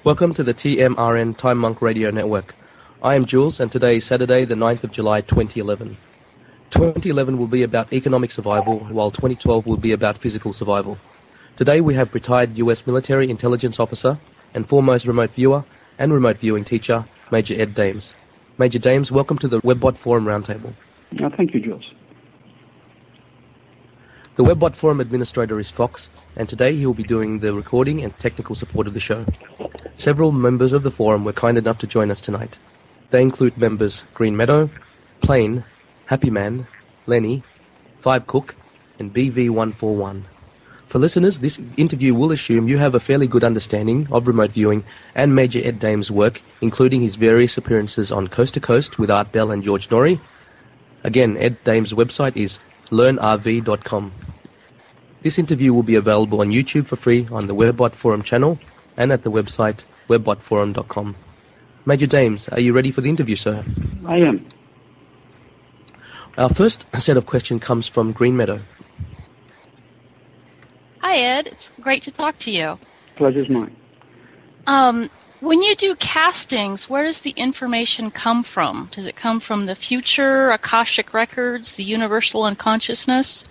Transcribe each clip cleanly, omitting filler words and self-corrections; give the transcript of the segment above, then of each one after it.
Welcome to the TMRN Time Monk Radio Network. I am Jules, and today is Saturday, the 9th of July, 2011. 2011 will be about economic survival, while 2012 will be about physical survival. Today we have retired US military intelligence officer and foremost remote viewer and remote viewing teacher, Major Ed Dames. Major Dames, welcome to the WebBot Forum Roundtable. Thank you, Jules. The WebBot Forum administrator is Fox, and today he will be doing the recording and technical support of the show. Several members of the forum were kind enough to join us tonight. They include members Green Meadow, Plain, Happy Man, Lenny, Five Cook, and BV141. For listeners, this interview will assume you have a fairly good understanding of remote viewing and Major Ed Dames' work, including his various appearances on Coast to Coast with Art Bell and George Norrie. Again, Ed Dames' website is learnrv.com. This interview will be available on YouTube for free on the WebBot Forum channel and at the website webbotforum.com. Major Dames, are you ready for the interview, sir? I am. Our first set of questions comes from Green Meadow. Hi, Ed. It's great to talk to you. Pleasure's mine. When you do castings, where does the information come from? Does it come from the future, Akashic records, the universal unconsciousness?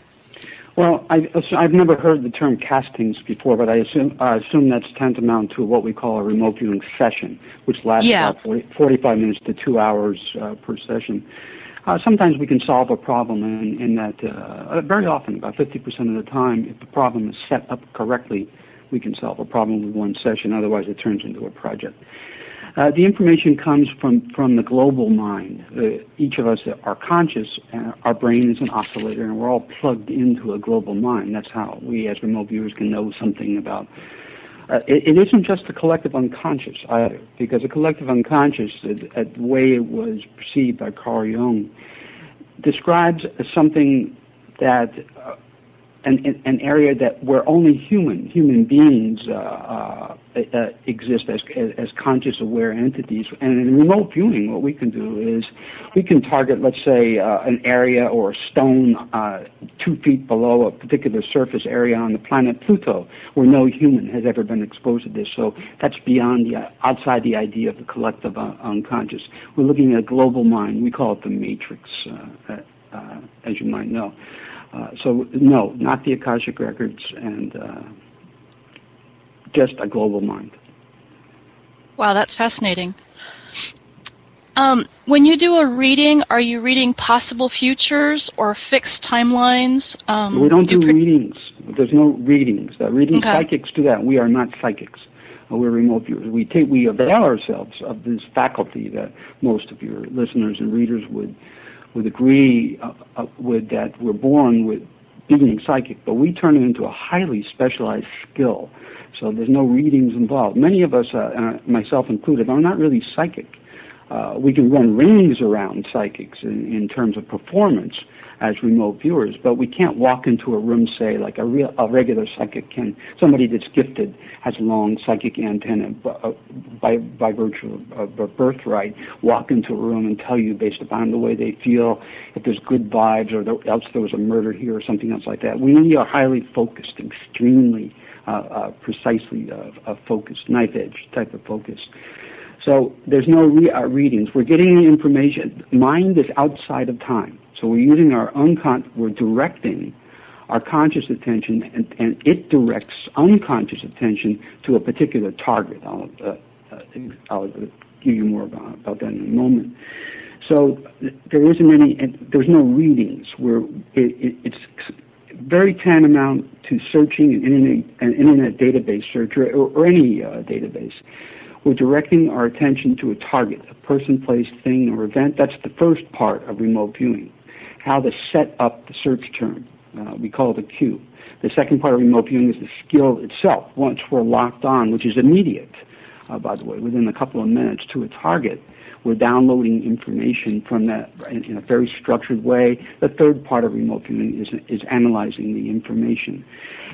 Well, I've never heard the term castings before, but I assume that's tantamount to what we call a remote viewing session, which lasts about 45 minutes to 2 hours per session. Sometimes we can solve a problem in that, very often, about 50% of the time, if the problem is set up correctly, we can solve a problem with one session. Otherwise, it turns into a project. The information comes from the global mind. Each of us are conscious, and our brain is an oscillator, and we're all plugged into a global mind. That's how we, as remote viewers, can know something about. It isn't just the collective unconscious either, because the collective unconscious, the way it was perceived by Carl Jung, describes something that an area that where only human beings exist as conscious, aware entities. And in remote viewing, what we can do is we can target, let's say, an area or a stone 2 feet below a particular surface area on the planet Pluto, where no human has ever been exposed to this. So that's beyond outside the idea of the collective unconscious. We're looking at a global mind. We call it the matrix, as you might know. So no, not the Akashic records, and just a global mind. Wow, that's fascinating. When you do a reading, are you reading possible futures or fixed timelines? We don't do readings. There's no readings. Psychics do that. We are not psychics. We're remote viewers. We avail ourselves of this faculty that most of your listeners and readers would agree with, that we're born with being psychic, but we turn it into a highly specialized skill. So there's no readings involved. Many of us, myself included, are not really psychic. We can run rings around psychics in terms of performance as remote viewers, but we can't walk into a room, say, like a regular psychic can. Somebody that's gifted has a long psychic antenna by virtue of birthright, walk into a room and tell you based upon the way they feel if there's good vibes or else there was a murder here or something else like that. We are highly focused, extremely precisely focused, knife edge type of focus. So there's no readings. We're getting the information. Mind is outside of time. So we're using we're directing our conscious attention, and it directs unconscious attention to a particular target. I'll give you more about that in a moment. So there's no readings. It's very tantamount to searching an internet database search or any database. We're directing our attention to a target, a person, place, thing, or event. That's the first part of remote viewing, how to set up the search term. We call it a queue. The second part of remote viewing is the skill itself. Once we're locked on, which is immediate, by the way, within a couple of minutes to a target, we're downloading information from that in a very structured way. The third part of remote viewing is analyzing the information.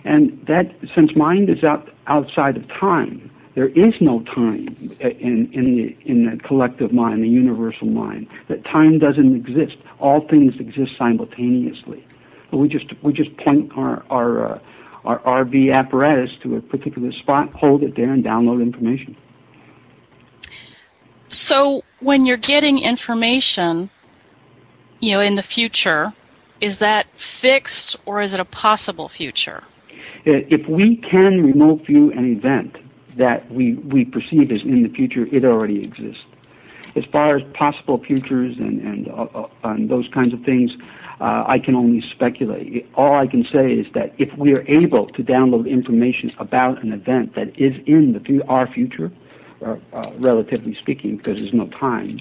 And that, since mind is outside of time, there is no time in the collective mind, the universal mind. That time doesn't exist. All things exist simultaneously. We just point our RV apparatus to a particular spot, hold it there, and download information. So when you're getting information, in the future, is that fixed or is it a possible future? If we can remote view an event that we perceive as in the future, it already exists. As far as possible futures and those kinds of things, I can only speculate. All I can say is that if we are able to download information about an event that is in our future, relatively speaking, because there's no time.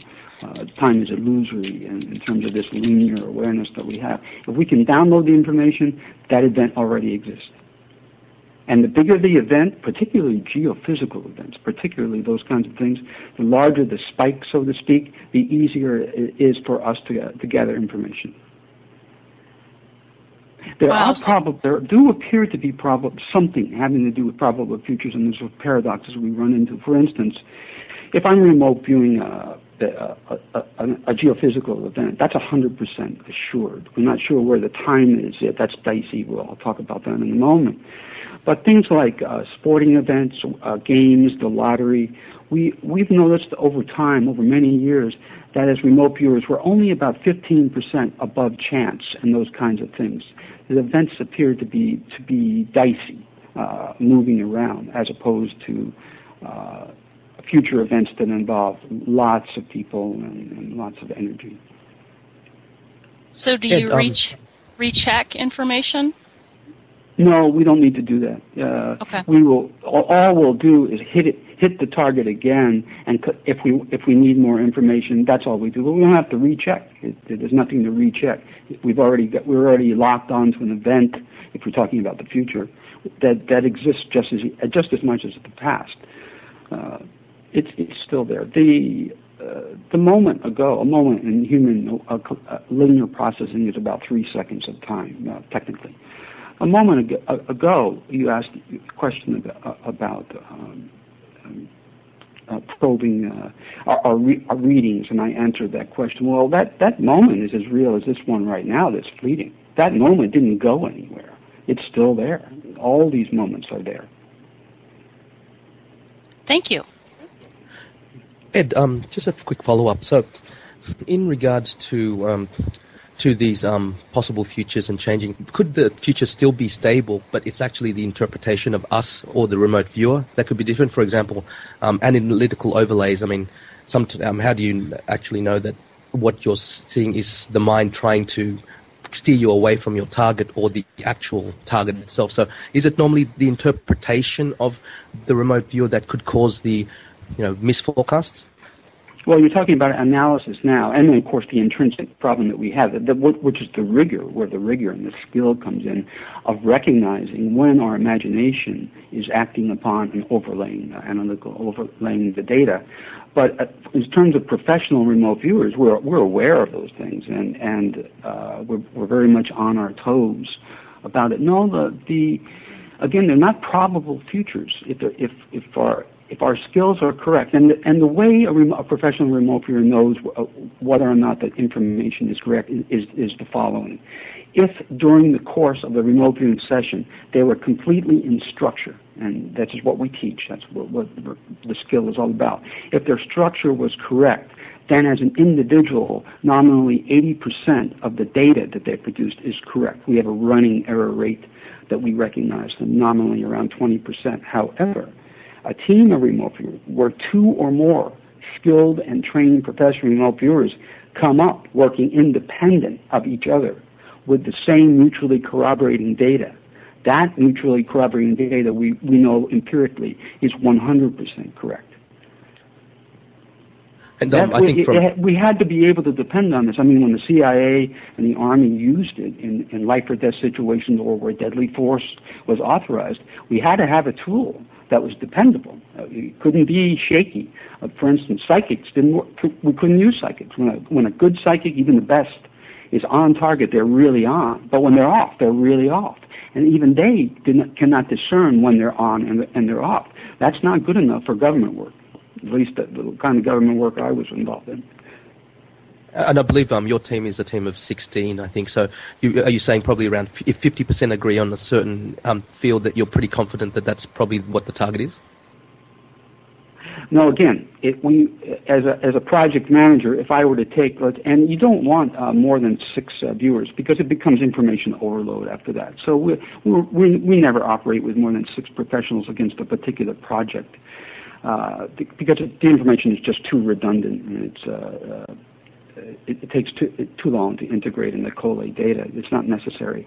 Time is illusory in terms of this linear awareness that we have. If we can download the information, that event already exists. And the bigger the event, particularly geophysical events, particularly those kinds of things, the larger the spike, so to speak, the easier it is for us to gather information. There do appear to be something having to do with probable futures, and there's paradoxes we run into. For instance, if I'm remote viewing a geophysical event, that's 100% assured. We're not sure where the time is yet. That's dicey. I'll talk about that in a moment. But things like sporting events, games, the lottery, we've noticed over time, over many years, that as remote viewers, we're only about 15% above chance and those kinds of things. The events appear to be dicey, moving around, as opposed to future events that involve lots of people and lots of energy. So do you recheck information? No, we don't need to do that. Okay. All we'll do is hit the target again, and if we need more information, that's all we do. But we don't have to recheck. There's nothing to recheck. We're already locked onto an event. If we're talking about the future, that exists just as much as the past. It's still there. The moment in human linear processing is about 3 seconds of time, technically. A moment ago, you asked a question about probing our readings, and I answered that question. Well, that moment is as real as this one right now that's fleeting. That moment didn't go anywhere. It's still there. All these moments are there. Thank you. Ed, just a quick follow-up. So, in regards to these possible futures and changing, could the future still be stable, but it's actually the interpretation of us or the remote viewer that could be different? For example, analytical overlays. I mean, how do you actually know that what you're seeing is the mind trying to steer you away from your target or the actual target itself? So is it normally the interpretation of the remote viewer that could cause the misforecasts? Well, you're talking about analysis now, and then, of course, the intrinsic problem that we have, which is the rigor, where the rigor and the skill comes in, of recognizing when our imagination is acting upon and overlaying the data. But in terms of professional remote viewers, we're aware of those things, and we're very much on our toes about it. No, again, they're not probable futures. If our skills are correct, and the way a professional remote viewer knows whether or not that information is correct is the following. If during the course of the remote viewing session they were completely in structure, and that's what we teach, that's what the skill is all about. If their structure was correct, then as an individual, nominally 80% of the data that they produced is correct. We have a running error rate that we recognize, nominally around 20%. However, a team of remote viewers, where 2 or more skilled and trained professional remote viewers come up working independent of each other with the same mutually corroborating data, that mutually corroborating data we know empirically is 100% correct. And I think we had to be able to depend on this. I mean, when the CIA and the Army used it in life-or-death situations or where deadly force was authorized, we had to have a tool that was dependable. It couldn't be shaky. For instance, psychics didn't work. We couldn't use psychics. When a good psychic, even the best, is on target, they're really on. But when they're off, they're really off. And even they cannot discern when they're on and they're off. That's not good enough for government work, at least the kind of government work I was involved in. And I believe your team is a team of 16, I think. So are you saying probably around if 50% agree on a certain field that you're pretty confident that that's probably what the target is? No, again, as a project manager, if I were to take, and you don't want more than 6 viewers because it becomes information overload after that. So we never operate with more than 6 professionals against a particular project because the information is just too redundant and it takes too long to integrate and to collate data. It's not necessary.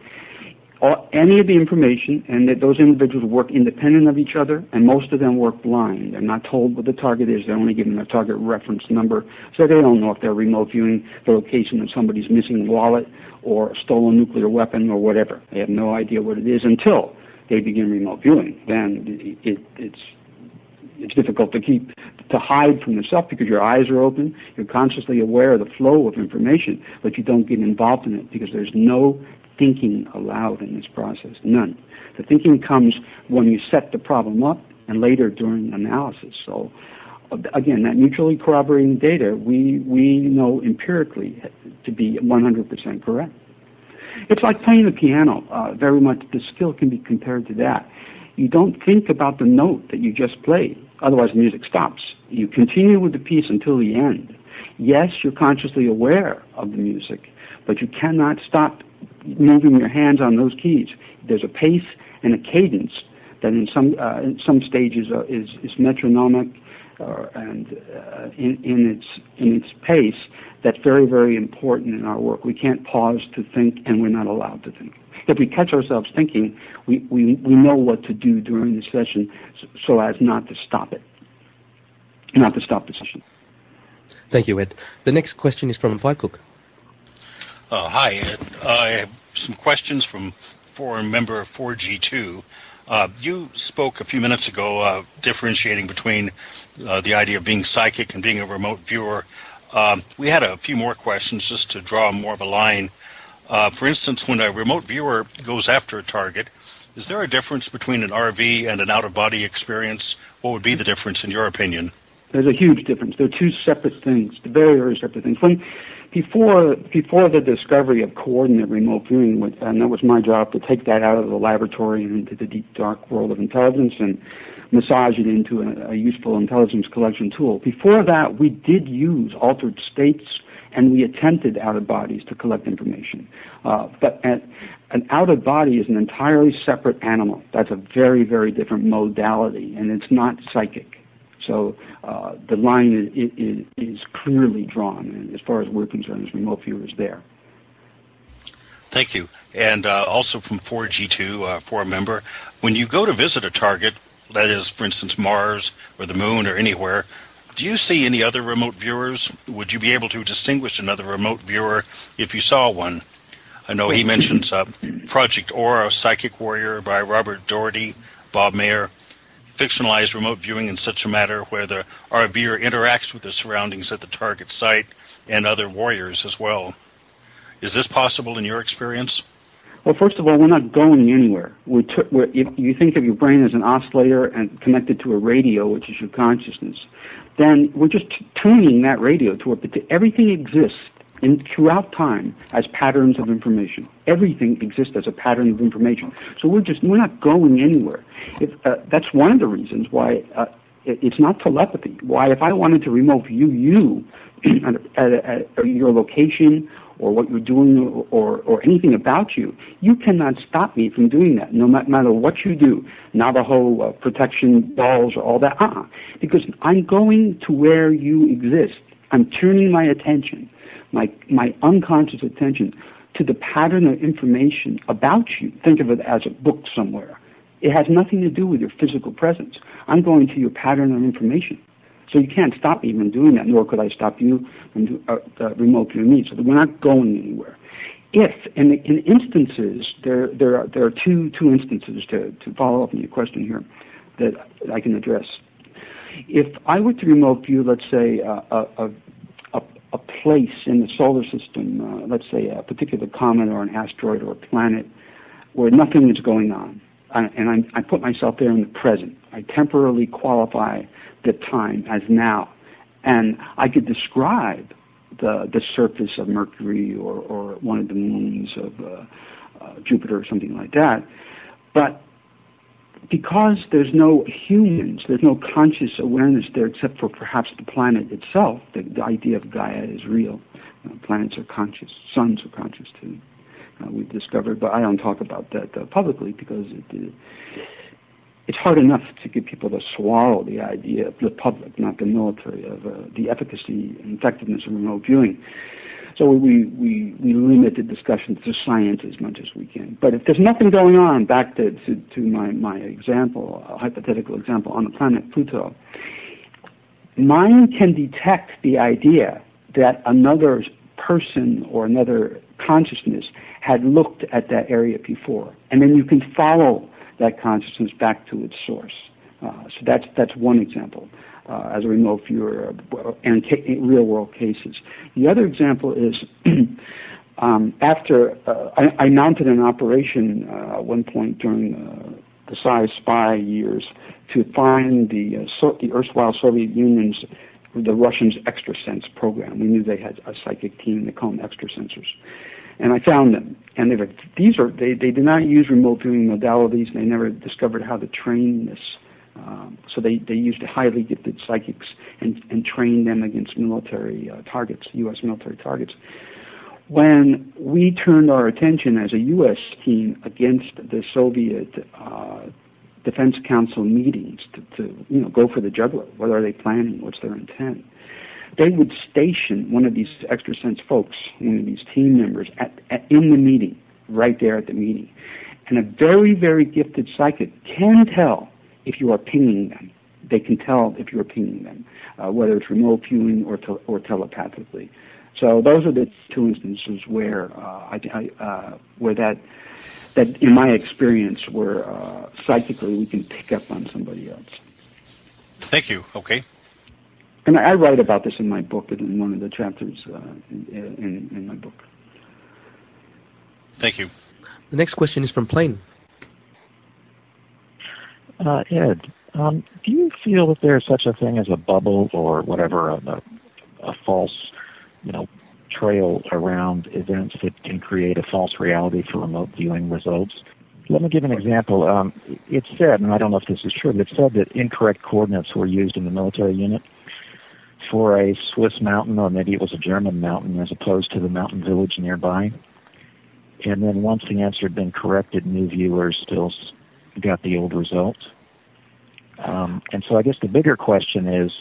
Any of the information, and that those individuals work independent of each other, and most of them work blind. They're not told what the target is. They're only given a target reference number, so they don't know if they're remote viewing the location of somebody's missing wallet or a stolen nuclear weapon or whatever. They have no idea what it is until they begin remote viewing. Then it's difficult to hide from yourself because your eyes are open. You're consciously aware of the flow of information, but you don't get involved in it because there's no thinking allowed in this process. None. The thinking comes when you set the problem up and later during analysis. So again, that mutually corroborating data we know empirically to be 100% correct. It's like playing the piano. Very much the skill can be compared to that. You don't think about the note that you just played, otherwise the music stops. You continue with the piece until the end. Yes, you're consciously aware of the music, but you cannot stop moving your hands on those keys. There's a pace and a cadence that in some stages is metronomic and in its pace. That's very, very important in our work. We can't pause to think, and we're not allowed to think. If we catch ourselves thinking, we know what to do during the session so as not to stop it, not to stop the session. Thank you, Ed. The next question is from Five Cook. Hi, Ed. I have some questions from forum member 4G2. You spoke a few minutes ago differentiating between the idea of being psychic and being a remote viewer. We had a few more questions just to draw more of a line. For instance, when a remote viewer goes after a target, is there a difference between an RV and an out-of-body experience? What would be the difference in your opinion? There's a huge difference. They're two separate things, very, very separate things. Before the discovery of coordinate remote viewing, and that was my job to take that out of the laboratory and into the deep, dark world of intelligence and massage it into a useful intelligence collection tool. Before that, we did use altered states, and we attempted out-of-bodies to collect information. But an out-of-body is an entirely separate animal. That's a very, very different modality, and it's not psychic. So the line is clearly drawn, and as far as we're concerned, as remote viewers there. Thank you. And also from 4G2, forum member, when you go to visit a target, that is, for instance, Mars or the Moon or anywhere, do you see any other remote viewers? Would you be able to distinguish another remote viewer if you saw one? I know he mentions Project Aura, Psychic Warrior by Robert Doherty, Bob Mayer, fictionalized remote viewing in such a matter where the RVer interacts with the surroundings at the target site and other warriors as well. Is this possible in your experience? Well, first of all, we're not going anywhere. If you think of your brain as an oscillator and connected to a radio, which is your consciousness, then we're just tuning that radio to everything exists throughout time as patterns of information. Everything exists as a pattern of information. So we're not going anywhere. That's one of the reasons why it's not telepathy. Why, if I wanted to remote view you at your location or what you're doing or anything about you, you cannot stop me from doing that, no matter what you do. Navajo protection dolls or all that. Because I'm going to where you exist. I'm turning my attention, my unconscious attention, to the pattern of information about you. Think of it as a book somewhere. It has nothing to do with your physical presence. I'm going to your pattern of information. So you can't stop me from doing that, nor could I stop you from remote viewing me. So we're not going anywhere. If, in instances, there are two instances to follow up on your question here that I can address. If I were to remote view, let's say, a place in the solar system, let's say a particular comet or an asteroid or a planet where nothing is going on, and I put myself there in the present. I temporarily qualify the time as now, and I could describe the surface of Mercury or one of the moons of Jupiter or something like that. But because there's no humans, there's no conscious awareness there except for perhaps the planet itself. The idea of Gaia is real. Planets are conscious. Suns are conscious too. We've discovered, but I don't talk about that publicly because it's hard enough to get people to swallow the idea of the public, not the military, of the efficacy and effectiveness of remote viewing. So we limit the discussion to science as much as we can. But if there's nothing going on, back to my example, a hypothetical example, on the planet Pluto, mind can detect the idea that another person or another consciousness had looked at that area before. And then you can follow that consciousness back to its source. So that's one example. As a remote viewer and real-world cases. The other example is after I mounted an operation at one point during the Soyuz spy years to find the erstwhile Soviet Union's, the Russians' extrasense program. We knew they had a psychic team. They call them extrasensors. And I found them. And they did not use remote viewing modalities. They never discovered how to train this. So they used highly gifted psychics and trained them against military targets, U.S. military targets. When we turned our attention as a U.S. team against the Soviet Defense Council meetings to go for the jugular, what are they planning, what's their intent, they would station one of these extrasense folks, one of these team members, in the meeting, right there at the meeting. And a very, very gifted psychic can tell if you are pinging them. They can tell if you're pinging them, whether it's remote viewing or telepathically. So those are the two instances where where that in my experience, where psychically we can pick up on somebody else. Thank you. Okay. And I write about this in my book, in one of the chapters in my book. Thank you. The next question is from Plain. Ed, do you feel that there's such a thing as a bubble or whatever, a false, trail around events that can create a false reality for remote viewing results? Let me give an example. It's said, and I don't know if this is true, but it's said that incorrect coordinates were used in the military unit for a Swiss mountain, or maybe it was a German mountain, as opposed to the mountain village nearby. And then once the answer had been corrected, new viewers still got the old result. And so I guess the bigger question is,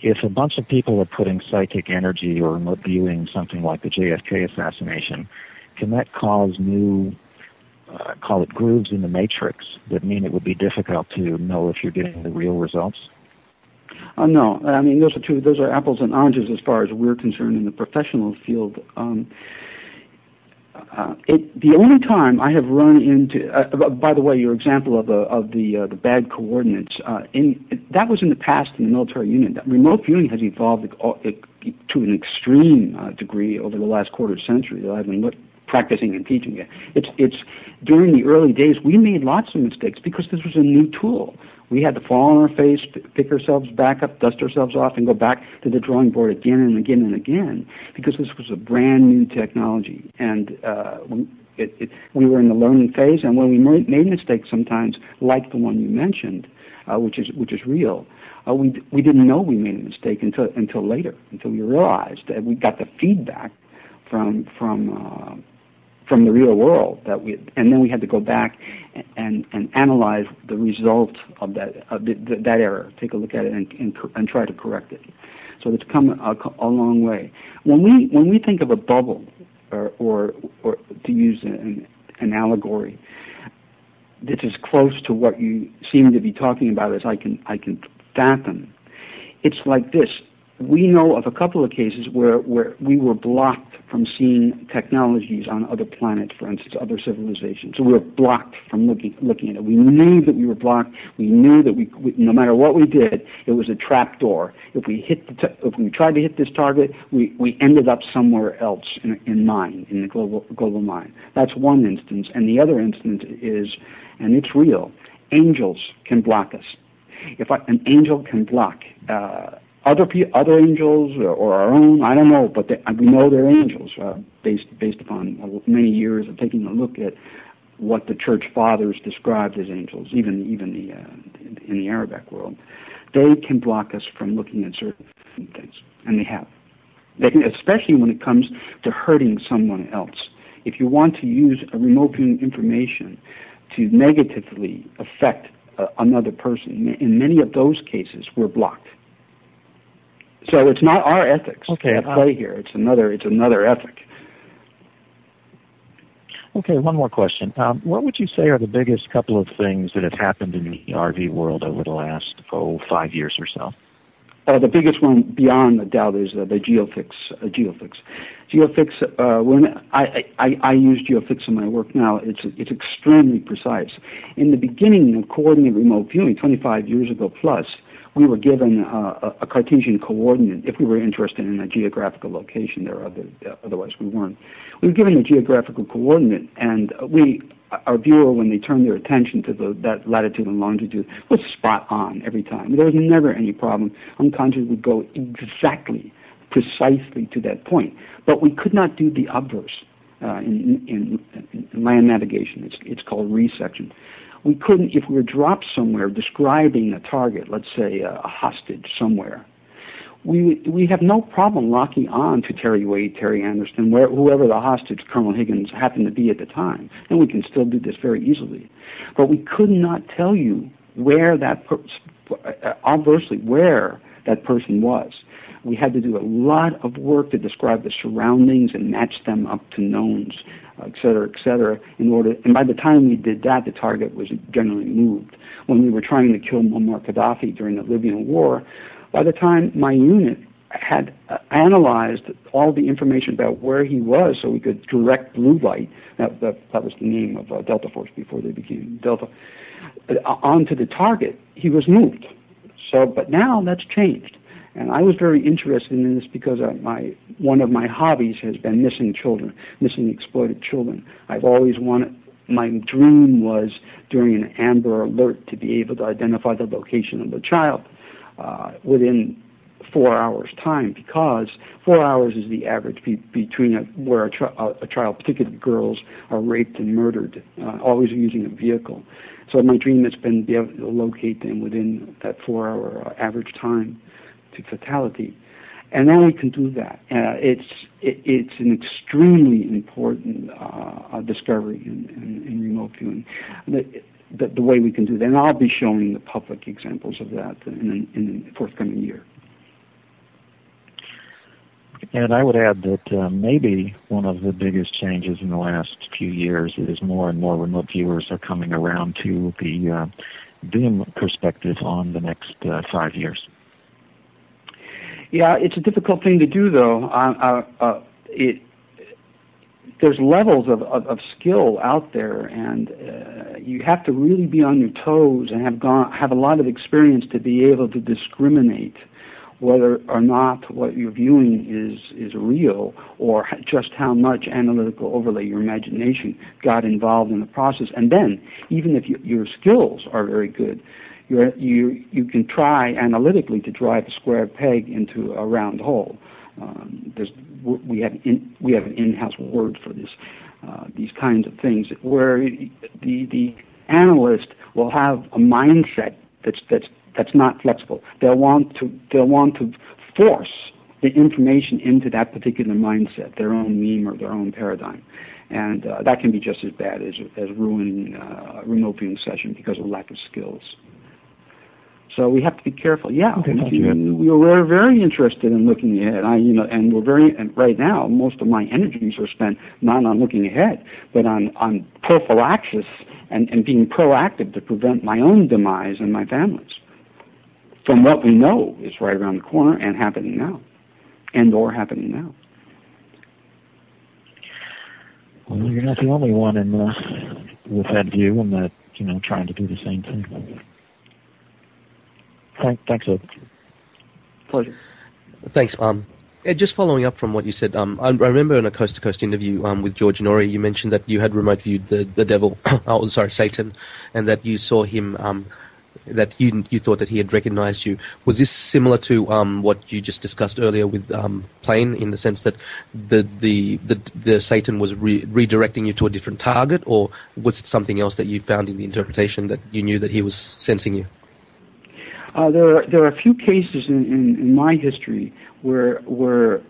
if a bunch of people are putting psychic energy or remote viewing something like the JFK assassination, can that cause new, call it grooves in the matrix, that mean it would be difficult to know if you're getting the real results? No. I mean, those are apples and oranges as far as we're concerned in the professional field. The only time I have run into, by the way, your example of the bad coordinates, that was in the past in the military unit. Remote viewing has evolved to an extreme degree over the last quarter century that I've been practicing and teaching it. It's during the early days we made lots of mistakes because this was a new tool. We had to fall on our face, pick ourselves back up, dust ourselves off, and go back to the drawing board again and again and again because this was a brand new technology. And we were in the learning phase, and when we made mistakes sometimes, like the one you mentioned, which is real, we didn't know we made a mistake until later, until we realized that we got the feedback from the real world and then we had to go back and analyze the result of that error, take a look at it and try to correct it. So it's come a long way. When we think of a bubble, or to use an allegory, that's as close to what you seem to be talking about as I can fathom. It's like this. We know of a couple of cases where we were blocked from seeing technologies on other planets, for instance, other civilizations. So we were blocked from looking at it. We knew that we were blocked. We knew that we no matter what we did, it was a trap door. If we tried to hit this target, we ended up somewhere else in mind, in the global mind. That's one instance. And the other instance is, and it's real, angels can block us. If an angel can block other angels or our own, I don't know, but we know they're angels based upon many years of taking a look at what the church fathers described as angels, even in the Arabic world. They can block us from looking at certain things, and they have. They can, especially when it comes to hurting someone else. If you want to use a remote viewing information to negatively affect another person, in many of those cases, we're blocked. So it's not our ethics at play here. It's another ethic. Okay, one more question. What would you say are the biggest couple of things that have happened in the RV world over the last 5 years or so? The biggest one, beyond a doubt, is the geofix. Geofix. When I use geofix in my work now, it's extremely precise. In the beginning of coordinate remote viewing, 25 years ago plus, we were given a Cartesian coordinate if we were interested in a geographical location there. Otherwise, we weren't. We were given a geographical coordinate, and our viewer, when they turned their attention to that latitude and longitude, was spot on every time. There was never any problem. Unconscious would go exactly, precisely to that point. But we could not do the obverse in land navigation. It's called resection. We couldn't, if we were dropped somewhere describing a target, let's say a hostage somewhere, we have no problem locking on to Terry Wade, Terry Anderson, whoever the hostage, Colonel Higgins, happened to be at the time. And we can still do this very easily. But we could not tell you where obversely where that person was. We had to do a lot of work to describe the surroundings and match them up to knowns, et cetera, and by the time we did that, the target was generally moved. When we were trying to kill Muammar Gaddafi during the Libyan war, by the time my unit had analyzed all the information about where he was so we could direct blue light, that was the name of Delta Force before they became Delta, onto the target, he was moved. But now that's changed. And I was very interested in this because one of my hobbies has been missing exploited children. I've always wanted, my dream was during an Amber Alert to be able to identify the location of the child within 4 hours' time, because 4 hours is the average between where a child, particularly girls, are raped and murdered, always using a vehicle. So my dream has been to be able to locate them within that 4 hour average time to fatality. And now we can do that. It's an extremely important discovery in remote viewing. The way we can do that, and I'll be showing the public examples of that in the forthcoming year. And I would add that maybe one of the biggest changes in the last few years is more and more remote viewers are coming around to the dim perspective on the next 5 years. Yeah, it's a difficult thing to do, though. There's levels of skill out there, and you have to really be on your toes and have a lot of experience to be able to discriminate whether or not what you're viewing is real, or just how much analytical overlay your imagination got involved in the process. And then, even if your skills are very good, you can try analytically to drive a square peg into a round hole. We have an in-house word for this. These kinds of things, where the analyst will have a mindset that's not flexible. They'll want to force the information into that particular mindset, their own meme or their own paradigm, and that can be just as bad as ruining a remote viewing session because of lack of skills. So we have to be careful. Yeah, okay, we're very interested in looking ahead. And right now, most of my energies are spent not on looking ahead, but on prophylaxis and being proactive to prevent my own demise and my family's from what we know is right around the corner and happening now, or happening now. Well, you're not the only one with that view and that trying to do the same thing. Thanks, Ed. Pleasure. Thanks. Just following up from what you said, I remember in a Coast to Coast interview with George Norrie, you mentioned that you had remote viewed the devil, Satan, and that you saw him that you thought that he had recognized you. Was this similar to what you just discussed earlier with Plane, in the sense that the Satan was redirecting you to a different target, or was it something else that you found in the interpretation that you knew that he was sensing you? There are a few cases in my history where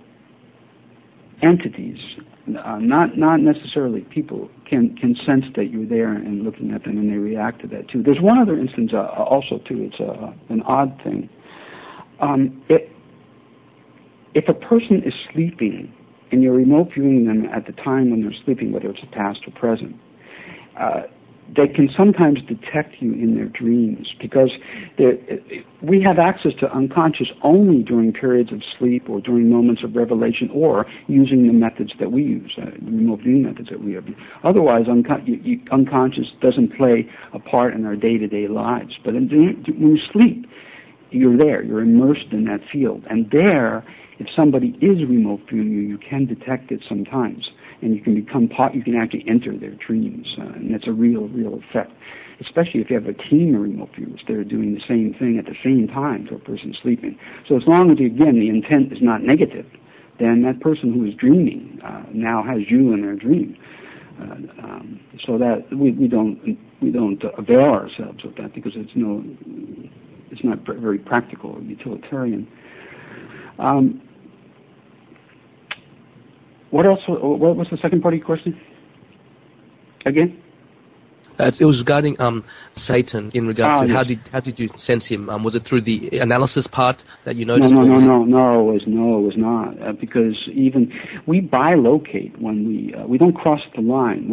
entities, not necessarily people, can sense that you're there and looking at them, and they react to that too. There's one other instance also too. It's an odd thing. If a person is sleeping and you're remote viewing them at the time when they're sleeping, whether it's past or present, they can sometimes detect you in their dreams, because we have access to unconscious only during periods of sleep or during moments of revelation, or using the methods that we use, the remote viewing methods that we have. Otherwise, unconscious doesn't play a part in our day-to-day lives. But when you sleep, you're there, you're immersed in that field. And there, if somebody is remote viewing you, you can detect it sometimes. And you can you can actually enter their dreams, and that's a real effect. Especially if you have a team of remote viewers that are doing the same thing at the same time to a person sleeping. So as long as, again, the intent is not negative, then that person who is dreaming now has you in their dream. So that we don't avail ourselves of that, because it's not very practical or utilitarian. What else? What was the second part of your question? Again? It was regarding Satan, in regards to how did you sense him? Was it through the analysis part that you noticed? No, it was not, because even we bilocate when we don't cross the line.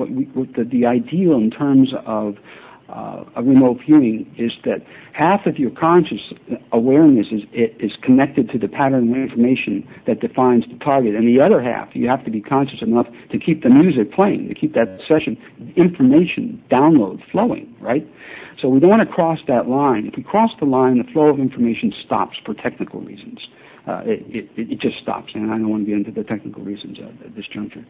The ideal in terms of a remote viewing is that half of your conscious awareness is connected to the pattern of information that defines the target, and the other half, you have to be conscious enough to keep the music playing, to keep that session information download flowing, right? So we don't want to cross that line. If we cross the line, the flow of information stops for technical reasons. It just stops, and I don't want to get into the technical reasons at this juncture.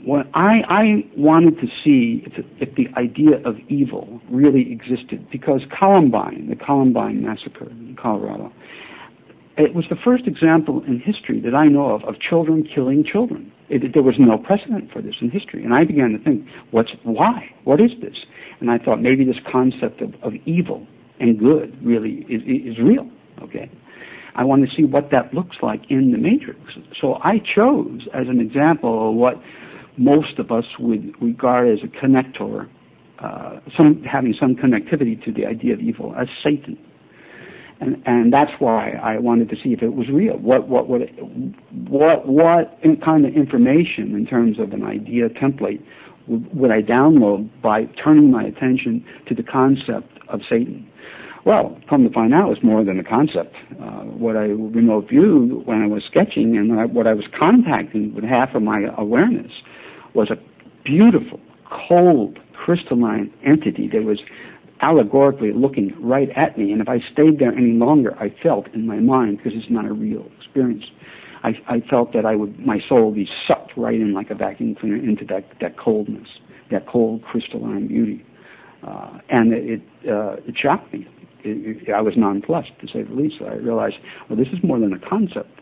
What I wanted to see if the idea of evil really existed, because the Columbine massacre in Colorado, it was the first example in history that I know of children killing children. There was no precedent for this in history, and I began to think, why? What is this? And I thought maybe this concept of evil and good really is real. Okay. I want to see what that looks like in the Matrix. So I chose as an example of what most of us would regard as a connector, having some connectivity to the idea of evil, as Satan, and that's why I wanted to see if it was real. What kind of information in terms of an idea template would I download by turning my attention to the concept of Satan? Well, come to find out, it's more than a concept. What I remote viewed when I was sketching, and what I was contacting with half of my awareness, was a beautiful, cold, crystalline entity that was allegorically looking right at me. And if I stayed there any longer, I felt in my mind, because it's not a real experience, I felt that my soul would be sucked right in like a vacuum cleaner into that coldness, that cold, crystalline beauty. And it shocked me. I was nonplussed, to say the least. So I realized, well, this is more than a concept.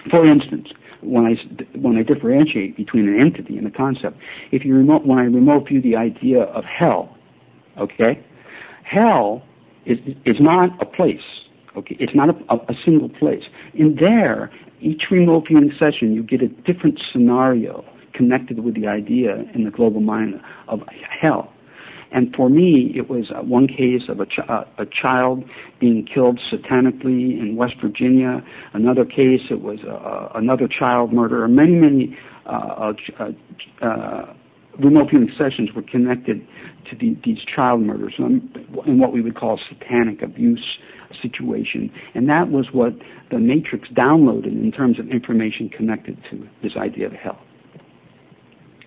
For instance, when I differentiate between an entity and a concept, when I remote view the idea of hell, okay, hell is not a place, okay, it's not a single place. In there, each remote viewing session, you get a different scenario connected with the idea in the global mind of hell. And for me, it was one case of a child being killed satanically in West Virginia. Another case, it was another child murder. Many remote viewing sessions were connected to these child murders in what we would call satanic abuse situation. And that was what the Matrix downloaded in terms of information connected to this idea of hell,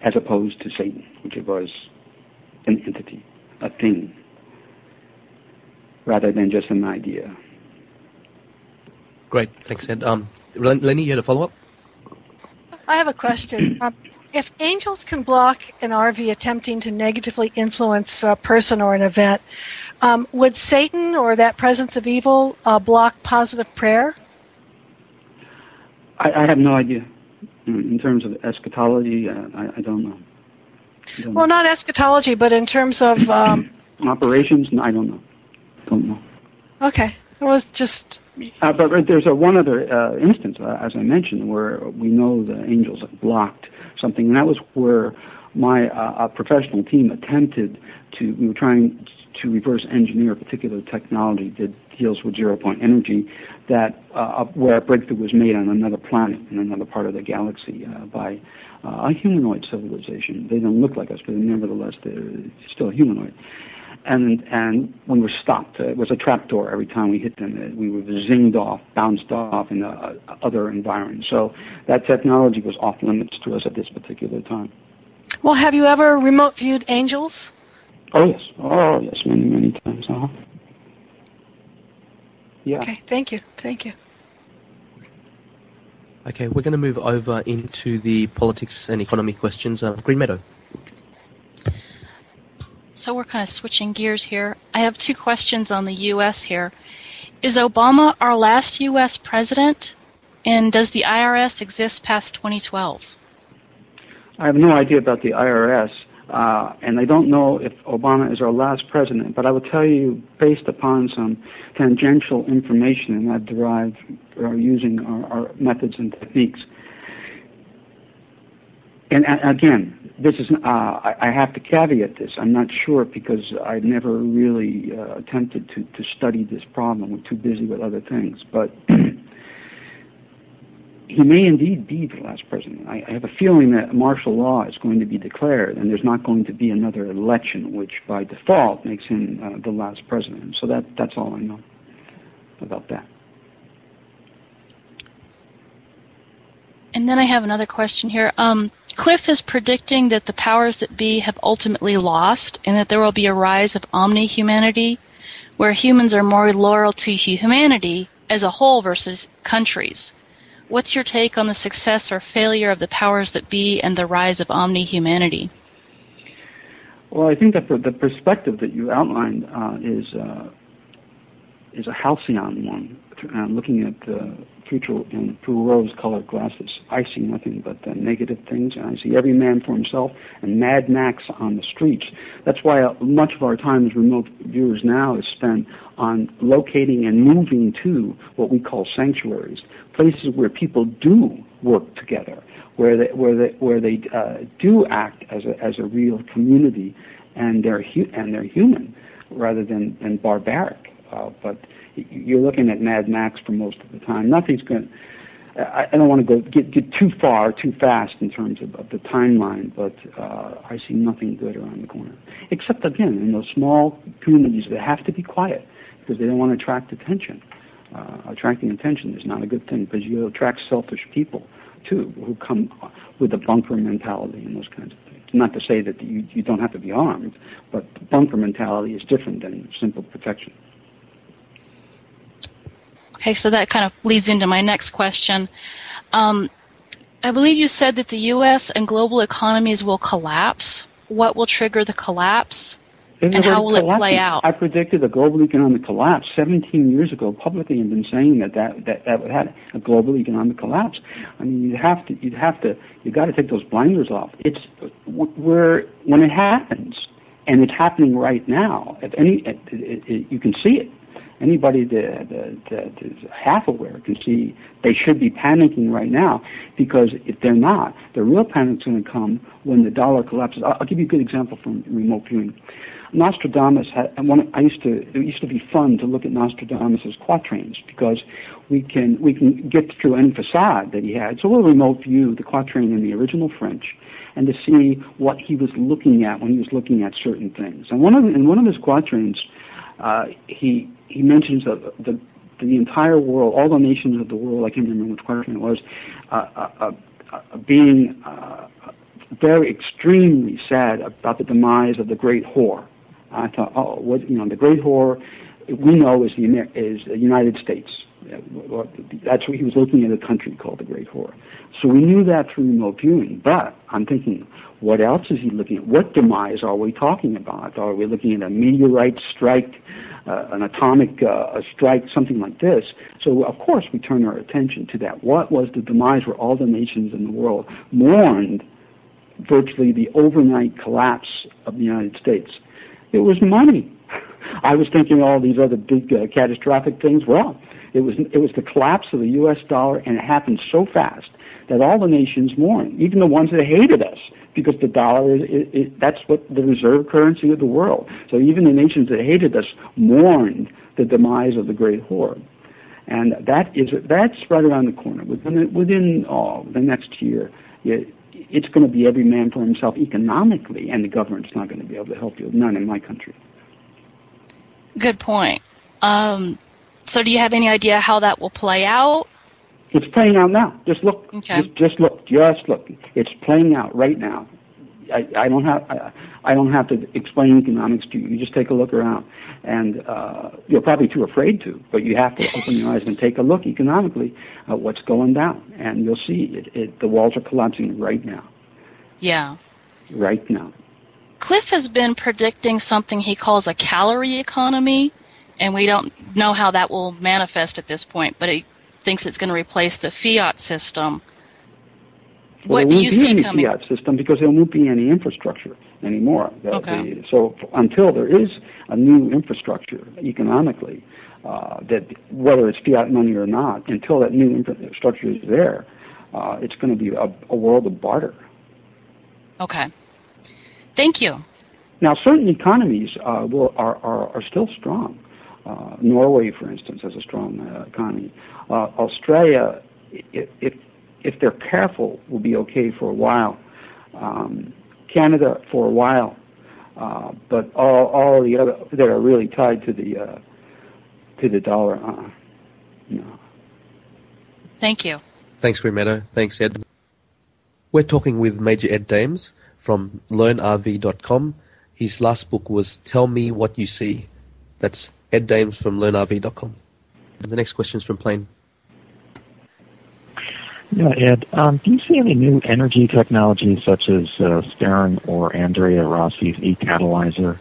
as opposed to Satan, which it was an entity, a thing, rather than just an idea. Great, thanks, Ed. Lenny, you had a follow-up? I have a question. If angels can block an RV attempting to negatively influence a person or an event, would Satan or that presence of evil block positive prayer? I have no idea. In terms of eschatology, I don't know. Well, not eschatology, but in terms of... operations? No, I don't know. Don't know. Okay. It was just... But there's one other instance, as I mentioned, where we know the angels have blocked something, and that was where my professional team attempted to... We were trying to reverse engineer a particular technology that deals with zero-point energy, that where a breakthrough was made on another planet in another part of the galaxy by a humanoid civilization. They don't look like us, but nevertheless they're still humanoid. And we were stopped. It was a trapdoor every time we hit them. We were zinged off, bounced off in other environments. So that technology was off limits to us at this particular time. Well, have you ever remote viewed angels? Oh yes, many times. Yeah. Okay, thank you. Okay, we're going to move over into the politics and economy questions. Green Meadow. So we're kind of switching gears here. I have two questions on the U.S. here. Is Obama our last U.S. president? And does the IRS exist past 2012? I have no idea about the IRS, and I don't know if Obama is our last president, but I will tell you, based upon some tangential information that I've derived using our methods and techniques. And again, this is I have to caveat this. I'm not sure because I've never really attempted to study this problem. We're too busy with other things. But he may indeed be the last president. I have a feeling that martial law is going to be declared, and there's not going to be another election, which by default makes him the last president. So that's all I know about that. And then I have another question here. Cliff is predicting that the powers that be have ultimately lost and that there will be a rise of omni-humanity, where humans are more loyal to humanity as a whole versus countries. What's your take on the success or failure of the powers that be and the rise of omni-humanity? Well, I think that the perspective that you outlined is a halcyon one, looking at the future through rose-colored glasses. I see nothing but negative things, and I see every man for himself and Mad Max on the streets. That's why much of our time as remote viewers now is spent on locating and moving to what we call sanctuaries, places where people do work together, where they do act as a real community, and they're human rather than barbaric. But you're looking at Mad Max for most of the time. Nothing's going. I don't want to get too far too fast in terms of the timeline, but I see nothing good around the corner. Except again in those small communities that have to be quiet because they don't want to attract attention. Attracting attention is not a good thing because you attract selfish people too who come with a bunker mentality and those kinds of things. Not to say that you don't have to be armed, but the bunker mentality is different than simple protection. Okay, so that kind of leads into my next question. I believe you said that the U.S. and global economies will collapse. What will trigger the collapse, and how will it play out? I predicted a global economic collapse 17 years ago publicly, and been saying that would have a global economic collapse. I mean, you got to take those blinders off. It's when it happens, and it's happening right now. You can see it. Anybody that is half aware can see they should be panicking right now, because if they're not, the real panic's going to come when the dollar collapses. I'll give you a good example from remote viewing. Nostradamus it used to be fun to look at Nostradamus's quatrains because we can get through any facade that he had. So we'll remote view the quatrain in the original French and to see what he was looking at when he was looking at certain things. And in one of his quatrains, he mentions the entire world, all the nations of the world, I can't remember which quatrain it was, being very extremely sad about the demise of the great whore. I thought, the great whore we know is the United States. That's what he was looking at, a country called the Great Whore. So we knew that through remote viewing, but I'm thinking, what else is he looking at? What demise are we talking about? Are we looking at a meteorite strike, an atomic strike, something like this? So, of course, we turn our attention to that. What was the demise where all the nations in the world mourned virtually the overnight collapse of the United States? It was money. I was thinking all these other big catastrophic things. Well, it was the collapse of the U.S. dollar, and it happened so fast that all the nations mourned, even the ones that hated us, because the dollar that's what the reserve currency of the world. So even the nations that hated us mourned the demise of the Great Whore, and that's right around the corner. Within the next year, it's going to be every man for himself economically, and the government's not going to be able to help you. None in my country. Good point. So do you have any idea how that will play out? It's playing out now. Just look. Okay. Just look. Just look. It's playing out right now. I don't have to explain economics to you. You just take a look around, and you're probably too afraid to, but you have to open your eyes and take a look economically at what's going down, and you'll see the walls are collapsing right now. Yeah. Right now. Cliff has been predicting something he calls a calorie economy, and we don't know how that will manifest at this point, but he thinks it's going to replace the fiat system. Well, what do you see coming? There won't be any fiat system because there won't be any infrastructure anymore. Okay. So until there is a new infrastructure economically, that whether it's fiat money or not, until that new infrastructure is there, it's going to be a world of barter. Okay. Thank you. Now, certain economies are still strong. Norway, for instance, has a strong economy. Australia, if they're careful, will be okay for a while. Canada for a while, but all the other that are really tied to the dollar. No. Thank you. Thanks, Green Meadow. Thanks, Ed. We're talking with Major Ed Dames from LearnRV.com. His last book was Tell Me What You See. That's Ed Dames from LearnRV.com. The next question is from Plain. Yeah, Ed, do you see any new energy technologies such as Stern or Andrea Rossi's e-catalyzer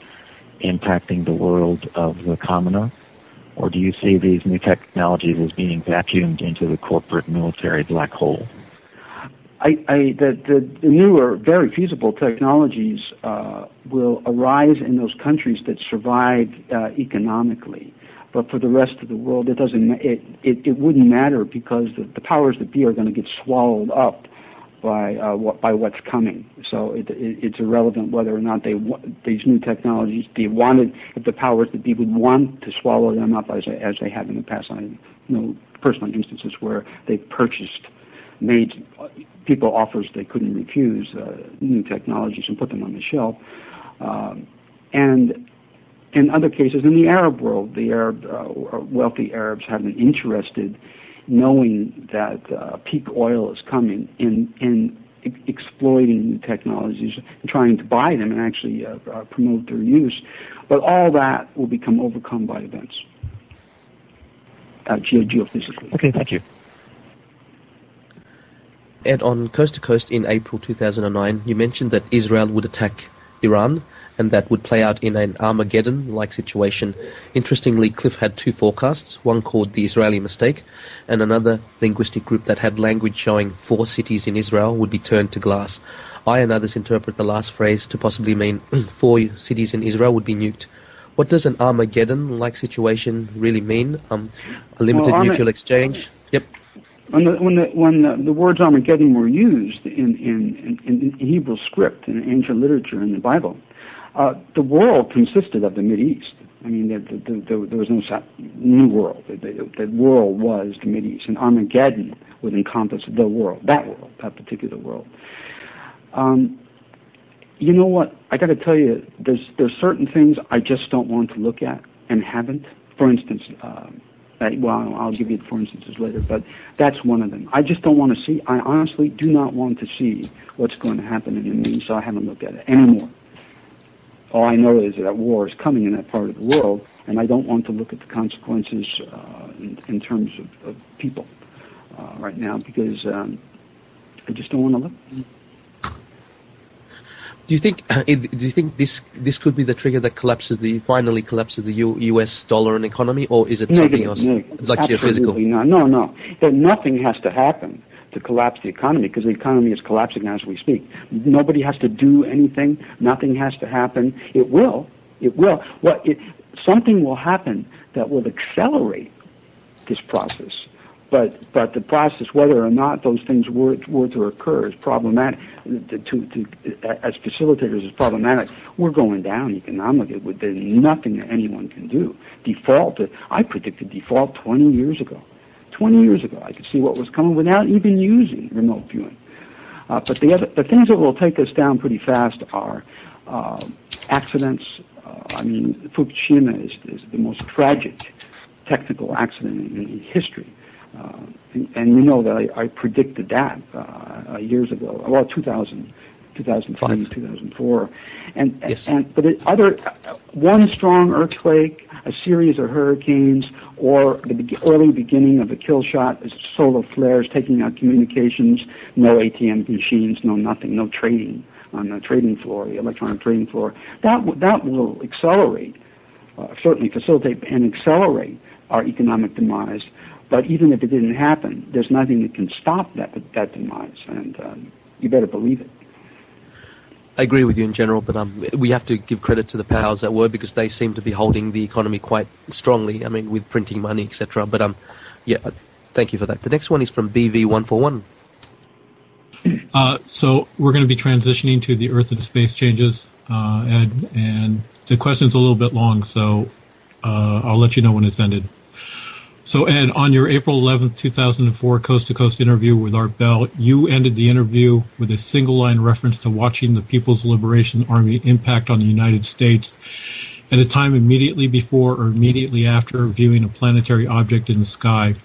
impacting the world of the commoner? Or do you see these new technologies as being vacuumed into the corporate military black hole? The newer, very feasible technologies will arise in those countries that survive economically. But for the rest of the world, it wouldn't matter because the powers that be are going to get swallowed up by what's coming. So it's irrelevant whether or not these new technologies if the powers that be would want to swallow them up as they have in the past. I know personal instances where they've made people offers they couldn't refuse, new technologies, and put them on the shelf. And in other cases, in the Arab world, the wealthy Arabs have been interested, knowing that peak oil is coming, in exploiting new technologies and trying to buy them and actually promote their use. But all that will become overcome by events, geophysically. Okay, thank you. Ed, on Coast to Coast in April 2009, you mentioned that Israel would attack Iran, and that would play out in an Armageddon-like situation. Interestingly, Cliff had two forecasts, one called The Israeli Mistake, and another linguistic group that had language showing 4 cities in Israel would be turned to glass. I and others interpret the last phrase to possibly mean 4 cities in Israel would be nuked. What does an Armageddon-like situation really mean? A limited mutual exchange? Yep. When the words Armageddon were used in Hebrew script, in ancient literature in the Bible, the world consisted of the Mideast. I mean, there was no new world. The world was the Mideast, and Armageddon would encompass the world, that particular world. You know what? I got to tell you, there's certain things I just don't want to look at and haven't. For instance, I'll give you for instances later, but that's one of them. I just don't want to see. I honestly do not want to see what's going to happen in the Middle East, so I haven't looked at it anymore. All I know is that war is coming in that part of the world, and I don't want to look at the consequences in terms of people right now, because I just don't want to look. Do you think this could be the trigger that finally collapses the U.S. dollar and economy, or is it something else, like geophysical? No. Nothing has to happen to collapse the economy, because the economy is collapsing as we speak. Nobody has to do anything. Nothing has to happen. It will. Something will happen that will accelerate this process. But the process, whether or not those things were to occur, is problematic. As facilitators, is problematic. We're going down economically. There's nothing that anyone can do. I predicted default 20 years ago. 20 years ago, I could see what was coming without even using remote viewing. But the things that will take us down pretty fast are accidents. Fukushima is the most tragic technical accident in history. And you know that I predicted that years ago, 2003, 2004. But one strong earthquake, a series of hurricanes, or the early beginning of a kill shot, solar flares taking out communications, no ATM machines, no nothing, no trading on the trading floor, the electronic trading floor. That will accelerate, certainly facilitate and accelerate our economic demise. But even if it didn't happen, there's nothing that can stop that demise, and you better believe it. I agree with you in general, but we have to give credit to the powers that were, because they seem to be holding the economy quite strongly, with printing money, etc. But thank you for that. The next one is from BV141. So we're going to be transitioning to the Earth and space changes, Ed, and the question's a little bit long, so I'll let you know when it's ended. So, Ed, on your April 11th, 2004 coast-to-coast interview with Art Bell, you ended the interview with a single-line reference to watching the People's Liberation Army impact on the United States at a time immediately before or immediately after viewing a planetary object in the sky.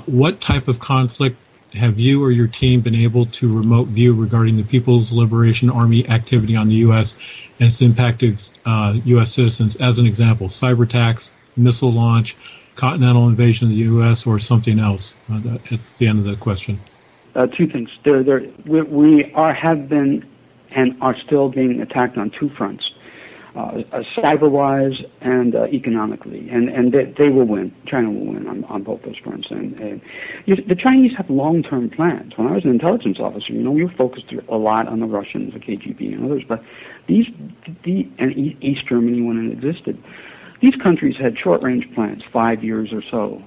What type of conflict have you or your team been able to remote view regarding the People's Liberation Army activity on the U.S. and its impact of U.S. citizens? As an example, cyber attacks, missile launch, continental invasion of the U.S., or something else? That's the end of the question. Two things. We have been and are still being attacked on two fronts, cyber-wise and economically, and they will win. China will win on both those fronts. And the Chinese have long-term plans. When I was an intelligence officer, we were focused a lot on the Russians, the KGB, and others, but and East Germany when it existed. These countries had short-range plans, 5 years or so,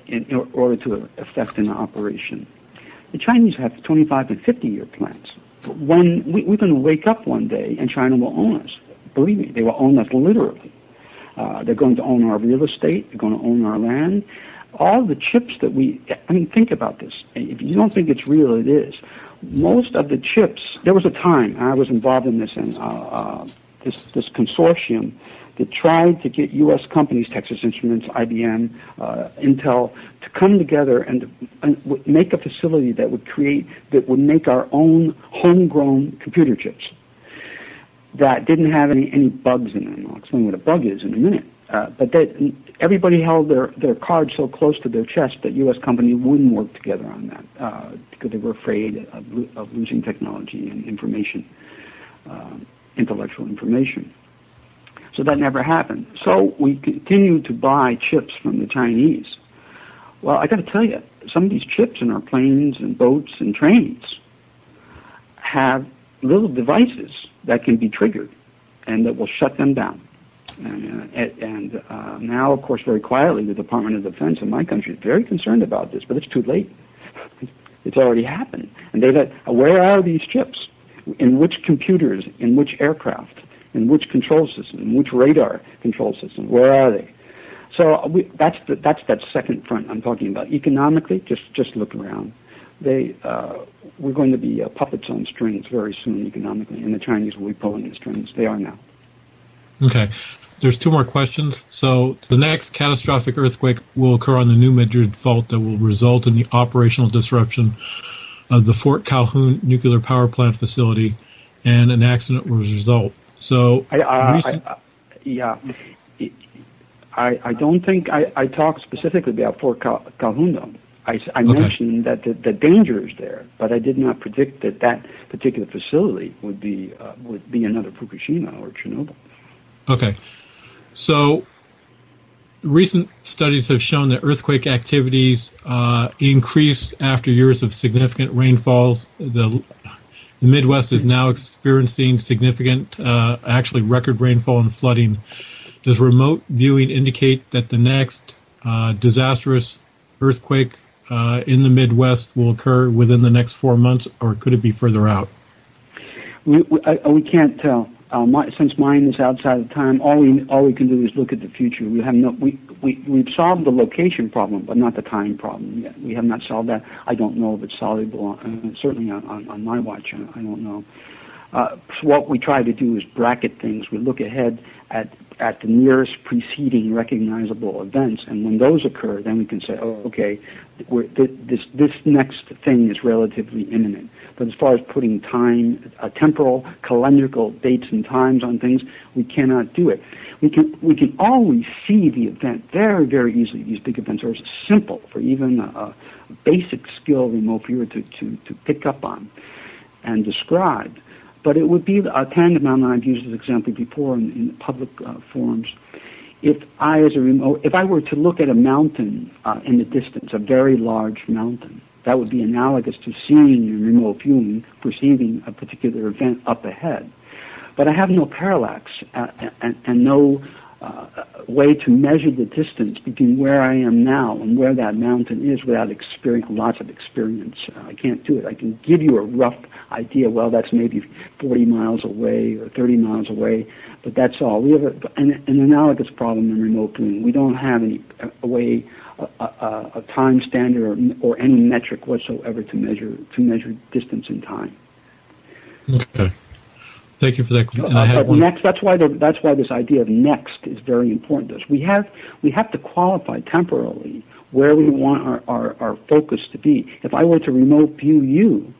in order to effect an operation. The Chinese have 25 and 50-year plans. When we're going to wake up one day and China will own us. Believe me, they will own us literally. They're going to own our real estate. They're going to own our land. All the chips that think about this. If you don't think it's real, it is. Most of the chips, there was a time, I was involved in this, and this consortium that tried to get U.S. companies, Texas Instruments, IBM, Intel, to come together and make a facility that would make our own homegrown computer chips that didn't have any bugs in them. I'll explain what a bug is in a minute. But everybody held their cards so close to their chest that U.S. companies wouldn't work together on that because they were afraid of losing technology and information, intellectual information. So that never happened. So we continued to buy chips from the Chinese. Well, I got to tell you, some of these chips in our planes and boats and trains have little devices that can be triggered and that will shut them down. And now, of course, very quietly, the Department of Defense in my country is very concerned about this, but it's too late. It's already happened. And where are these chips? In which computers? In which aircraft? In which control system? In which radar control system? Where are they? So that's that second front I'm talking about. Economically, just look around. We're going to be puppets on strings very soon economically, and the Chinese will be pulling the strings. They are now. Okay. There's two more questions. So the next catastrophic earthquake will occur on the New Madrid Fault that will result in the operational disruption of the Fort Calhoun nuclear power plant facility, and an accident will result. So, I don't think I talked specifically about Fort Calhoun, though. I mentioned that the danger is there, but I did not predict that that particular facility would be another Fukushima or Chernobyl. Okay. So recent studies have shown that earthquake activities increase after years of significant rainfalls. The Midwest is now experiencing significant, actually record rainfall and flooding. Does remote viewing indicate that the next disastrous earthquake in the Midwest will occur within the next 4 months, or could it be further out? We can't tell. Since mine is outside of time, all we can do is look at the future. We have we've solved the location problem, but not the time problem yet. We have not solved that. I don't know if it's solvable. Certainly on my watch, I don't know. So what we try to do is bracket things. We look ahead at the nearest preceding recognizable events, and when those occur, then we can say, oh, okay, this next thing is relatively imminent. But as far as putting time, temporal, calendrical dates and times on things, we cannot do it. We can always see the event very, very easily. These big events are simple for even a basic skill remote viewer to pick up on and describe. But it would be a tantamount, and I've used this example before in public forums. If I were to look at a mountain in the distance, a very large mountain, that would be analogous to seeing in remote viewing, perceiving a particular event up ahead. But I have no parallax and no way to measure the distance between where I am now and where that mountain is without lots of experience. I can't do it. I can give you a rough idea. Well, that's maybe 40 miles away or 30 miles away, but that's all. We have an analogous problem in remote viewing. We don't have a time standard or any metric whatsoever to measure distance and time. Okay. Thank you for that. And next, that's why this idea of next is very important to us. We have to qualify temporally where we want our focus to be. If I were to remote view you,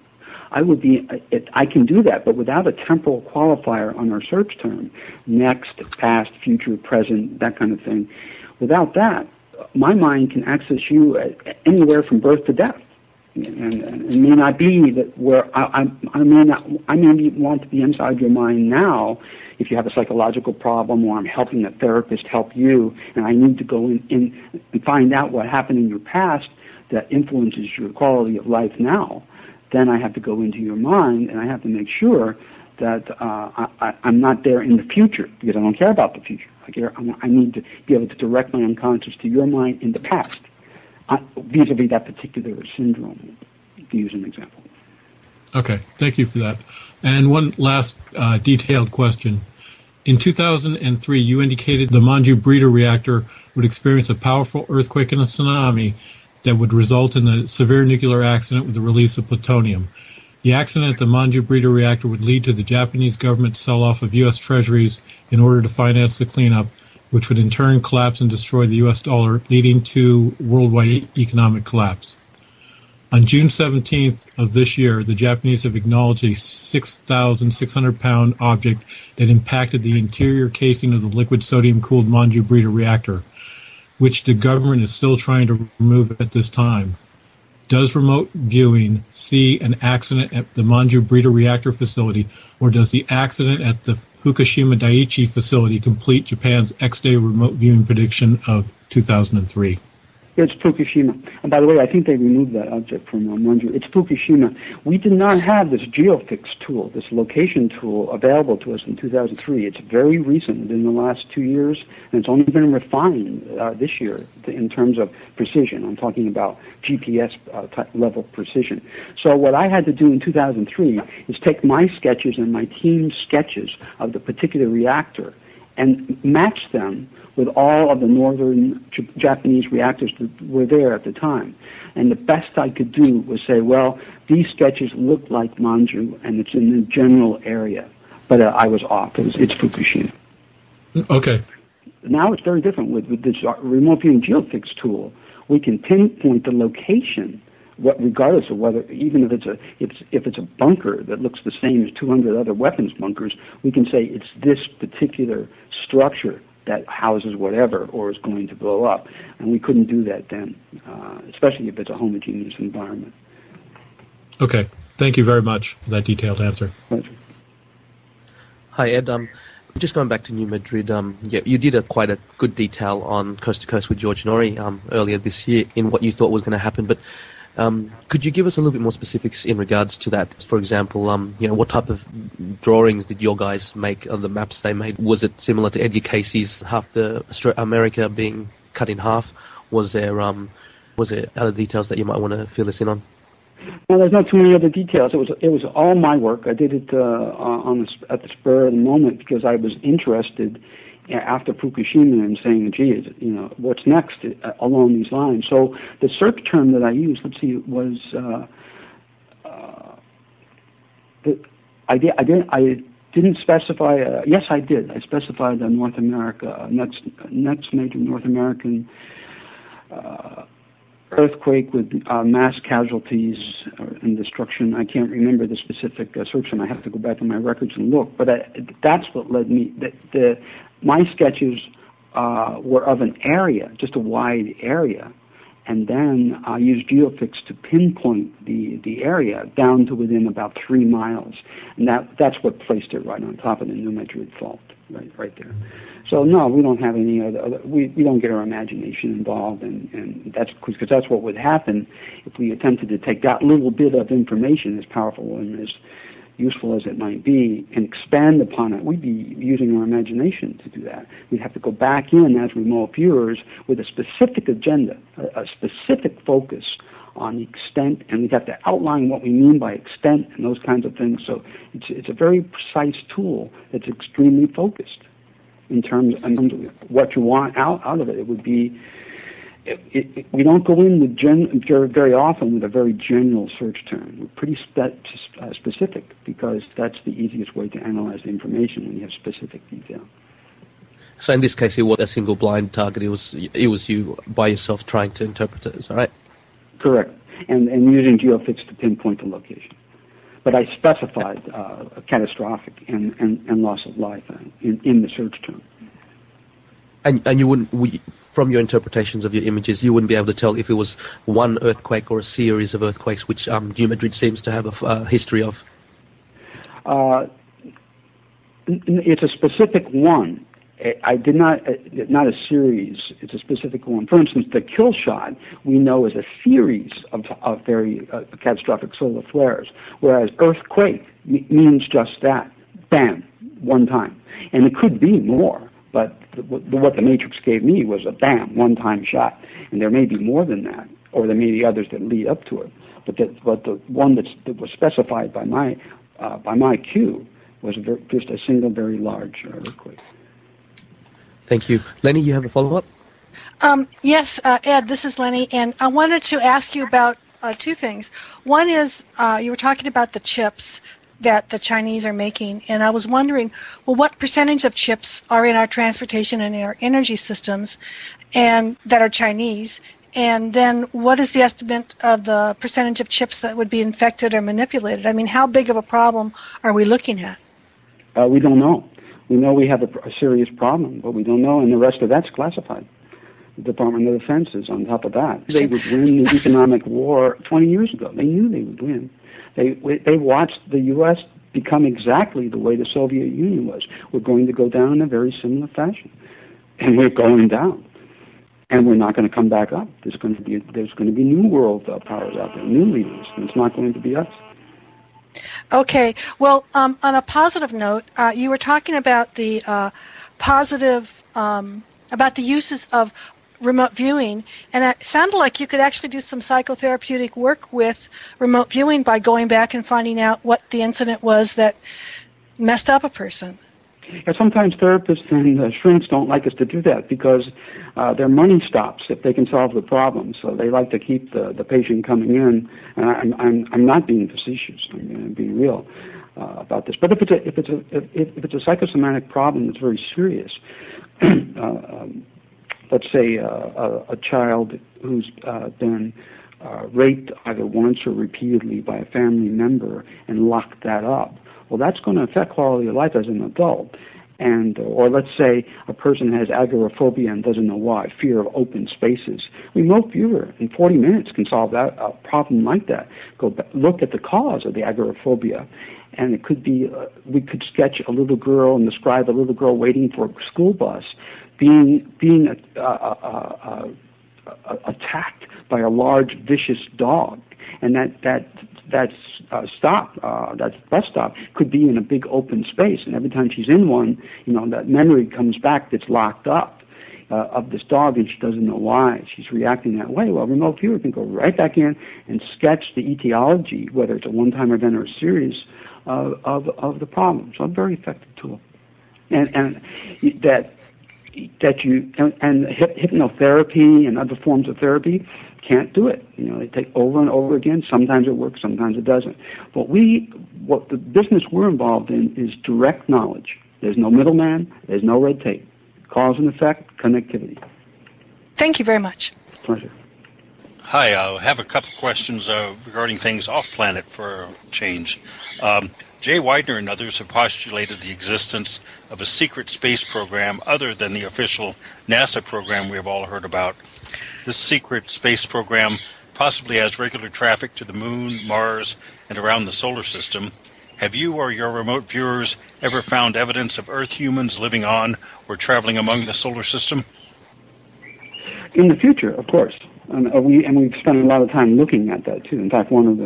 I can do that, but without a temporal qualifier on our search term, next, past, future, present, that kind of thing. Without that, my mind can access you anywhere from birth to death. And it may not be that where I may want to be inside your mind now if you have a psychological problem or I'm helping a therapist help you and I need to go in and find out what happened in your past that influences your quality of life now. Then I have to go into your mind and I have to make sure that I'm not there in the future because I don't care about the future. I need to be able to direct my unconscious to your mind in the past. Vis-a-vis that particular syndrome, to use an example. Okay, thank you for that. And one last detailed question. In 2003, you indicated the Manju breeder reactor would experience a powerful earthquake and a tsunami that would result in a severe nuclear accident with the release of plutonium. The accident at the Manju breeder reactor would lead to the Japanese government sell-off of U.S. treasuries in order to finance the cleanup, which would in turn collapse and destroy the U.S. dollar, leading to worldwide economic collapse. On June 17th of this year, the Japanese have acknowledged a 6,600-pound object that impacted the interior casing of the liquid sodium-cooled Manju breeder reactor, which the government is still trying to remove at this time. Does remote viewing see an accident at the Manju breeder reactor facility, or does the accident at the Fukushima Daiichi facility complete Japan's X-day remote viewing prediction of 2003? It's Fukushima. And by the way, I think they removed that object from Manju. It's Fukushima. We did not have this geofix tool, this location tool, available to us in 2003. It's very recent, within the last 2 years, and it's only been refined this year in terms of precision. I'm talking about GPS level precision. So what I had to do in 2003 is take my sketches and my team's sketches of the particular reactor and match them with all of the northern Japanese reactors that were there at the time. And the best I could do was say, well, these sketches look like Manju, and it's in the general area. But I was off. It's Fukushima. Okay. Now it's very different. With this remote viewing geofix tool, we can pinpoint the location, regardless of whether, even if it's a bunker that looks the same as 200 other weapons bunkers, we can say it's this particular structure that houses whatever or is going to blow up. And we couldn't do that then, especially if it's a homogeneous environment. Okay. Thank you very much for that detailed answer. Pleasure. Hi, Ed. Just going back to New Madrid, you did quite a good detail on Coast to Coast with George Norrie earlier this year in what you thought was going to happen, but could you give us a little bit more specifics in regards to that? For example, what type of drawings did your guys make on the maps they made? Was it similar to Edgar Casey's, half the America being cut in half? Was there other details that you might want to fill us in on? No, there's not too many other details. It was all my work. I did it at the spur of the moment because I was interested after Fukushima and saying, gee, what's next along these lines? So the search term that I used, was I didn't specify. Yes, I did. I specified North America, next major North American earthquake with mass casualties and destruction. I can't remember the specific search term. I have to go back to my records and look. But that's what led me. My sketches were of an area, just a wide area, and then I used geofix to pinpoint the area down to within about 3 miles, and that's what placed it right on top of the New Madrid fault, right there. So no, we don't have any other we don't get our imagination involved, and that's because that's what would happen if we attempted to take that little bit of information, as powerful and as useful as it might be, and expand upon it. We'd be using our imagination to do that. We'd have to go back in as remote viewers with a specific agenda, a specific focus on the extent, and we'd have to outline what we mean by extent and those kinds of things. So it's a very precise tool that's extremely focused in terms of what you want out of it. It would be, we don't go in with very often with a very general search term. We're pretty specific because that's the easiest way to analyze the information when you have specific detail. So in this case, it was a single blind target. It was you by yourself trying to interpret it. Is that right? Correct, and using geofix to pinpoint the location. But I specified catastrophic and loss of life in the search term. And you wouldn't, from your interpretations of your images, you wouldn't be able to tell if it was one earthquake or a series of earthquakes, which New Madrid seems to have a history of. It's a specific one. I did not a series. It's a specific one. For instance, the kill shot we know is a series of very catastrophic solar flares, whereas earthquake means just that, bam, one time, and it could be more. But what the matrix gave me was a bam, one-time shot, and there may be more than that, or there may be others that lead up to it. But the one that was specified by my cue was just a single, very large earthquake. Thank you, Lenny. You have a follow-up? Yes, Ed. This is Lenny, and I wanted to ask you about two things. One is you were talking about the chips that the Chinese are making, and I was wondering, well, what percentage of chips are in our transportation and in our energy systems and that are Chinese, and then what is the estimate of the percentage of chips that would be infected or manipulated? I mean, how big of a problem are we looking at? We don't know. We know we have a serious problem, but we don't know, and the rest of that's classified. The Department of Defense is on top of that. They would win the economic war 20 years ago. They knew they would win. They watched the U.S. become exactly the way the Soviet Union was. We're going to go down in a very similar fashion, and we're going down, and we're not going to come back up. There's going to be new world powers out there, new leaders, and it's not going to be us. Okay. Well, on a positive note, you were talking about the about the uses of remote viewing, and it sounded like you could actually do some psychotherapeutic work with remote viewing by going back and finding out what the incident was that messed up a person. Yeah, sometimes therapists and shrinks don't like us to do that because their money stops if they can solve the problem. So they like to keep the patient coming in. And I'm not being facetious. I'm going to be real about this. But if it's a psychosomatic problem that's very serious, let's say a child who's been raped either once or repeatedly by a family member and locked that up. Well, that's going to affect quality of life as an adult. Or let's say a person has agoraphobia and doesn't know why, fear of open spaces. Remote viewer in 40 minutes can solve that a problem like that. Go back, look at the cause of the agoraphobia, and it could be we could sketch a little girl and describe a little girl waiting for a school bus being attacked by a large vicious dog, and that bus stop could be in a big open space, and every time she's in one, that memory comes back that's locked up of this dog, and she doesn't know why she's reacting that way. Well, remote viewer can go right back in and sketch the etiology, whether it's a one-time event or a series of the problem. So a very effective tool, and hypnotherapy and other forms of therapy can't do it. They take over and over again. Sometimes it works, sometimes it doesn't. But what the business we're involved in is direct knowledge. There's no middleman. There's no red tape. Cause and effect, connectivity. Thank you very much. Pleasure. Hi, I have a couple questions regarding things off-planet for a change. Jay Widener and others have postulated the existence of a secret space program other than the official NASA program we have all heard about. This secret space program possibly has regular traffic to the Moon, Mars, and around the solar system. Have you or your remote viewers ever found evidence of Earth humans living on or traveling among the solar system? In the future, of course. And we've spent a lot of time looking at that too. In fact, one of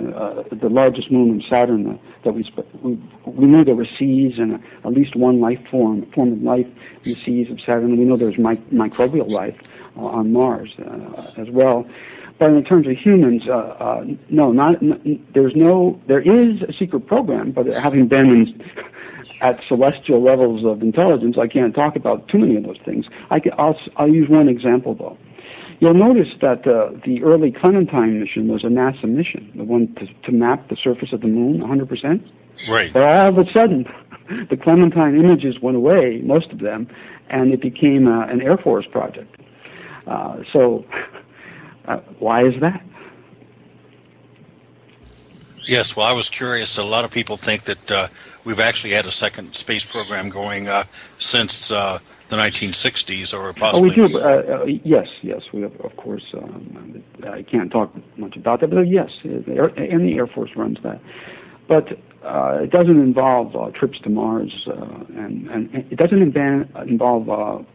the largest moon of Saturn that we knew there were seas and at least one form of life in the seas of Saturn. We know there's microbial life on Mars as well. But in terms of humans, there is a secret program, but having been at celestial levels of intelligence, I can't talk about too many of those things. I'll use one example though. You'll notice that the early Clementine mission was a NASA mission, the one to map the surface of the moon 100%. Right. But all of a sudden, the Clementine images went away, most of them, and it became an Air Force project. Why is that? Yes, well, I was curious. A lot of people think that we've actually had a second space program going since the 1960s, or possibly. Oh, we do. Yes, we have, of course. I can't talk much about that, but yes, and the Air Force runs that. But it doesn't involve trips to Mars, and it doesn't involve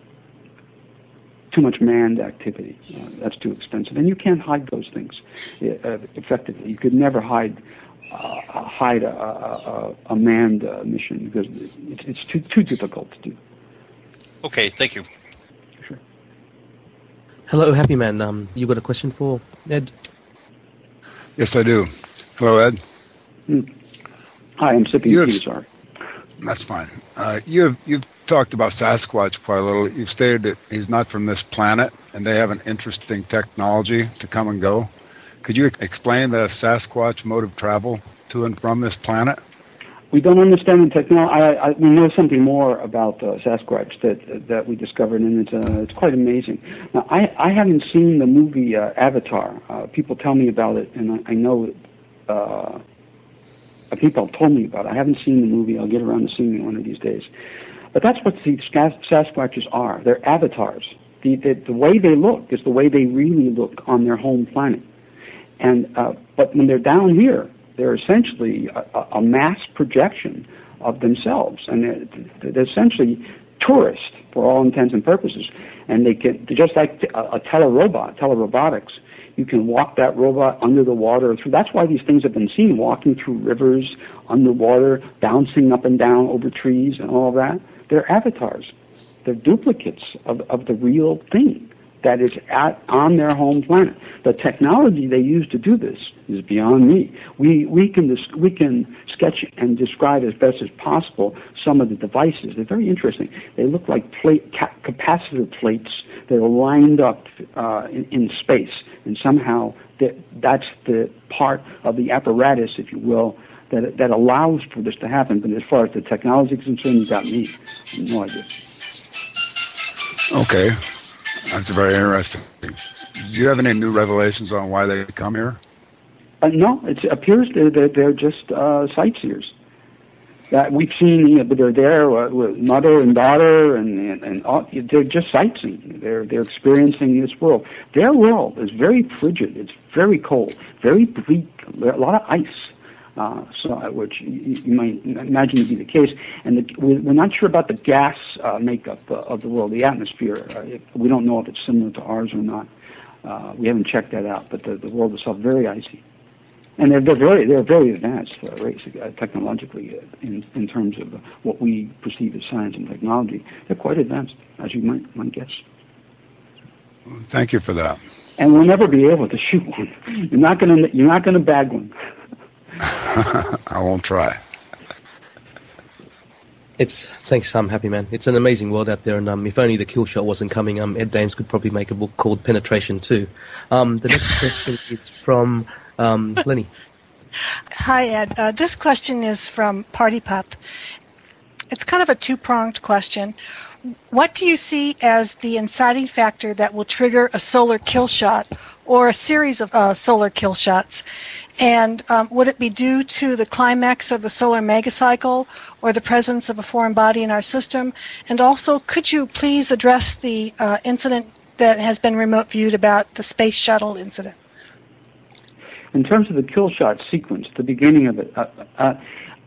too much manned activity. That's too expensive, and you can't hide those things effectively. You could never hide a manned mission because it's too difficult to do. Okay, thank you. Sure. Hello, Happy Man. You got a question for Ed? Yes, I do. Hello, Ed. Hi, I'm sipping tea, sorry. That's fine. You've talked about Sasquatch quite a little. You've stated that he's not from this planet, and they have an interesting technology to come and go. Could you explain the Sasquatch mode of travel to and from this planet? We don't understand the technology. We know something more about Sasquatch that we discovered, and it's quite amazing. Now, I haven't seen the movie Avatar. People tell me about it, and I know people have told me about it. I haven't seen the movie. I'll get around to seeing it one of these days. But that's what the Sasquatches are. They're avatars. The way they look is the way they really look on their home planet. And but when they're down here, they're essentially a mass projection of themselves, and they're essentially tourists for all intents and purposes. And they're just like a telerobotics. You can walk that robot under the water. That's why these things have been seen walking through rivers, underwater, bouncing up and down over trees and all that. They're avatars. They're duplicates of the real thing that is on their home planet. The technology they use to do this is beyond me. We can sketch and describe as best as possible some of the devices. They're very interesting. They look like capacitor plates that are lined up in space, and somehow that's the part of the apparatus, if you will, that allows for this to happen. But as far as the technology is concerned, you got me. I have no idea. Okay. That's very interesting. Do you have any new revelations on why they come here? No, it appears they're just sightseers. That we've seen, but they're there with mother and daughter, and all, they're just sightseeing. They're experiencing this world. Their world is very frigid. It's very cold, very bleak. A lot of ice, which you might imagine to be the case. And we're not sure about the gas makeup of the world, the atmosphere. We don't know if it's similar to ours or not. We haven't checked that out. But the world itself very icy. And they're very advanced technologically in terms of what we perceive as science and technology. They're quite advanced, as you might guess. Thank you for that. And we'll never be able to shoot one. You're not gonna bag one. I won't try. Thanks, Happy Man. It's an amazing world out there, and if only the kill shot wasn't coming, Ed Dames could probably make a book called Penetration too. The next question is from Lenny. Hi, Ed. This question is from Party Pup. It's kind of a two-pronged question. What do you see as the inciting factor that will trigger a solar kill shot or a series of solar kill shots? And would it be due to the climax of a solar megacycle or the presence of a foreign body in our system? And also, could you please address the incident that has been remote viewed about the space shuttle incident? In terms of the kill shot sequence, the beginning of it,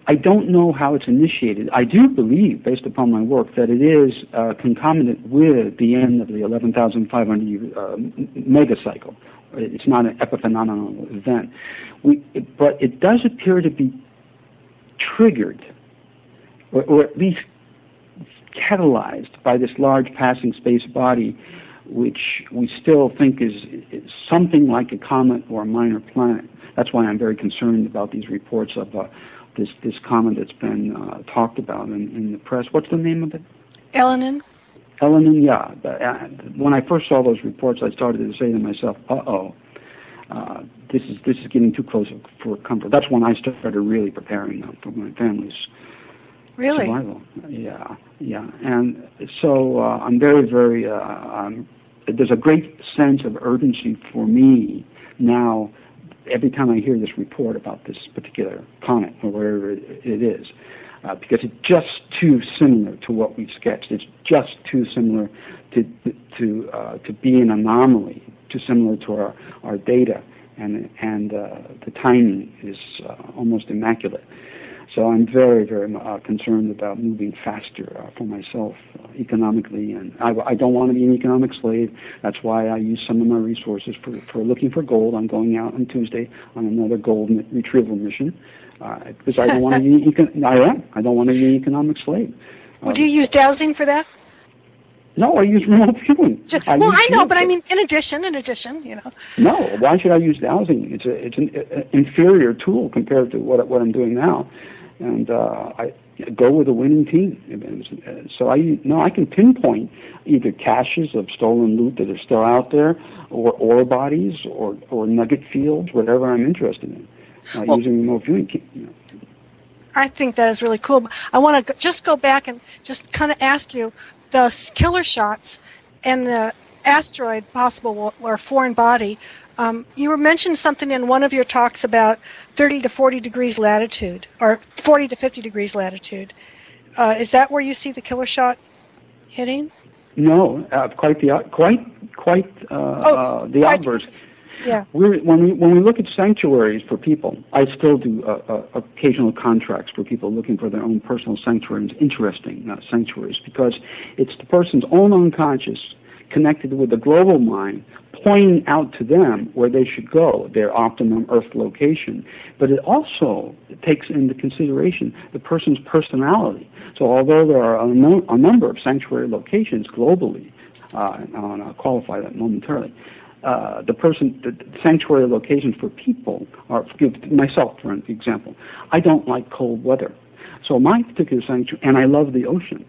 I don't know how it's initiated. I do believe, based upon my work, that it is concomitant with the end of the 11,500 year megacycle. It's not an epiphenomenal event. But it does appear to be triggered, or at least catalyzed by this large passing space body, which we still think is something like a comet or a minor planet. That's why I'm very concerned about these reports of this comet that's been talked about in the press. What's the name of it? Elenin. Elenin, yeah. When I first saw those reports, I started to say to myself, this is getting too close for comfort. That's when I started really preparing for my family's survival. Yeah. And so I'm very, very, there's a great sense of urgency for me now every time I hear this report about this particular comet or wherever it is, because it's just too similar to what we've sketched. It's just too similar to be an anomaly, too similar to our data, and the timing is almost immaculate. So I'm very, very concerned about moving faster for myself economically, and I don't want to be an economic slave. That's why I use some of my resources for looking for gold. I'm going out on Tuesday on another gold retrieval mission because I don't want to be I don't want to be an economic slave. Would you use dowsing for that? No, I use remote viewing. I know, but I mean, in addition, you know. No, why should I use dowsing? It's an inferior tool compared to what I'm doing now. And I go with a winning team. So I can pinpoint either caches of stolen loot that are still out there, or ore bodies, or nugget fields, whatever I'm interested in, using remote viewing. You know. I think that is really cool. I want to just go back and just kind of ask you, the killer shots and the asteroid possible or foreign body, you were mentioned something in one of your talks about 30 to 40 degrees latitude, or 40 to 50 degrees latitude. Is that where you see the killer shot hitting? No, quite the obverse. Yeah. When we look at sanctuaries for people, I still do occasional contracts for people looking for their own personal sanctuaries, interesting sanctuaries, because it's the person's own unconscious connected with the global mind, pointing out to them where they should go, their optimum Earth location. But it also takes into consideration the person's personality. So although there are a number of sanctuary locations globally, and I'll qualify that momentarily, the sanctuary locations for people are, myself for an example, I don't like cold weather. So my particular sanctuary, and I love the ocean,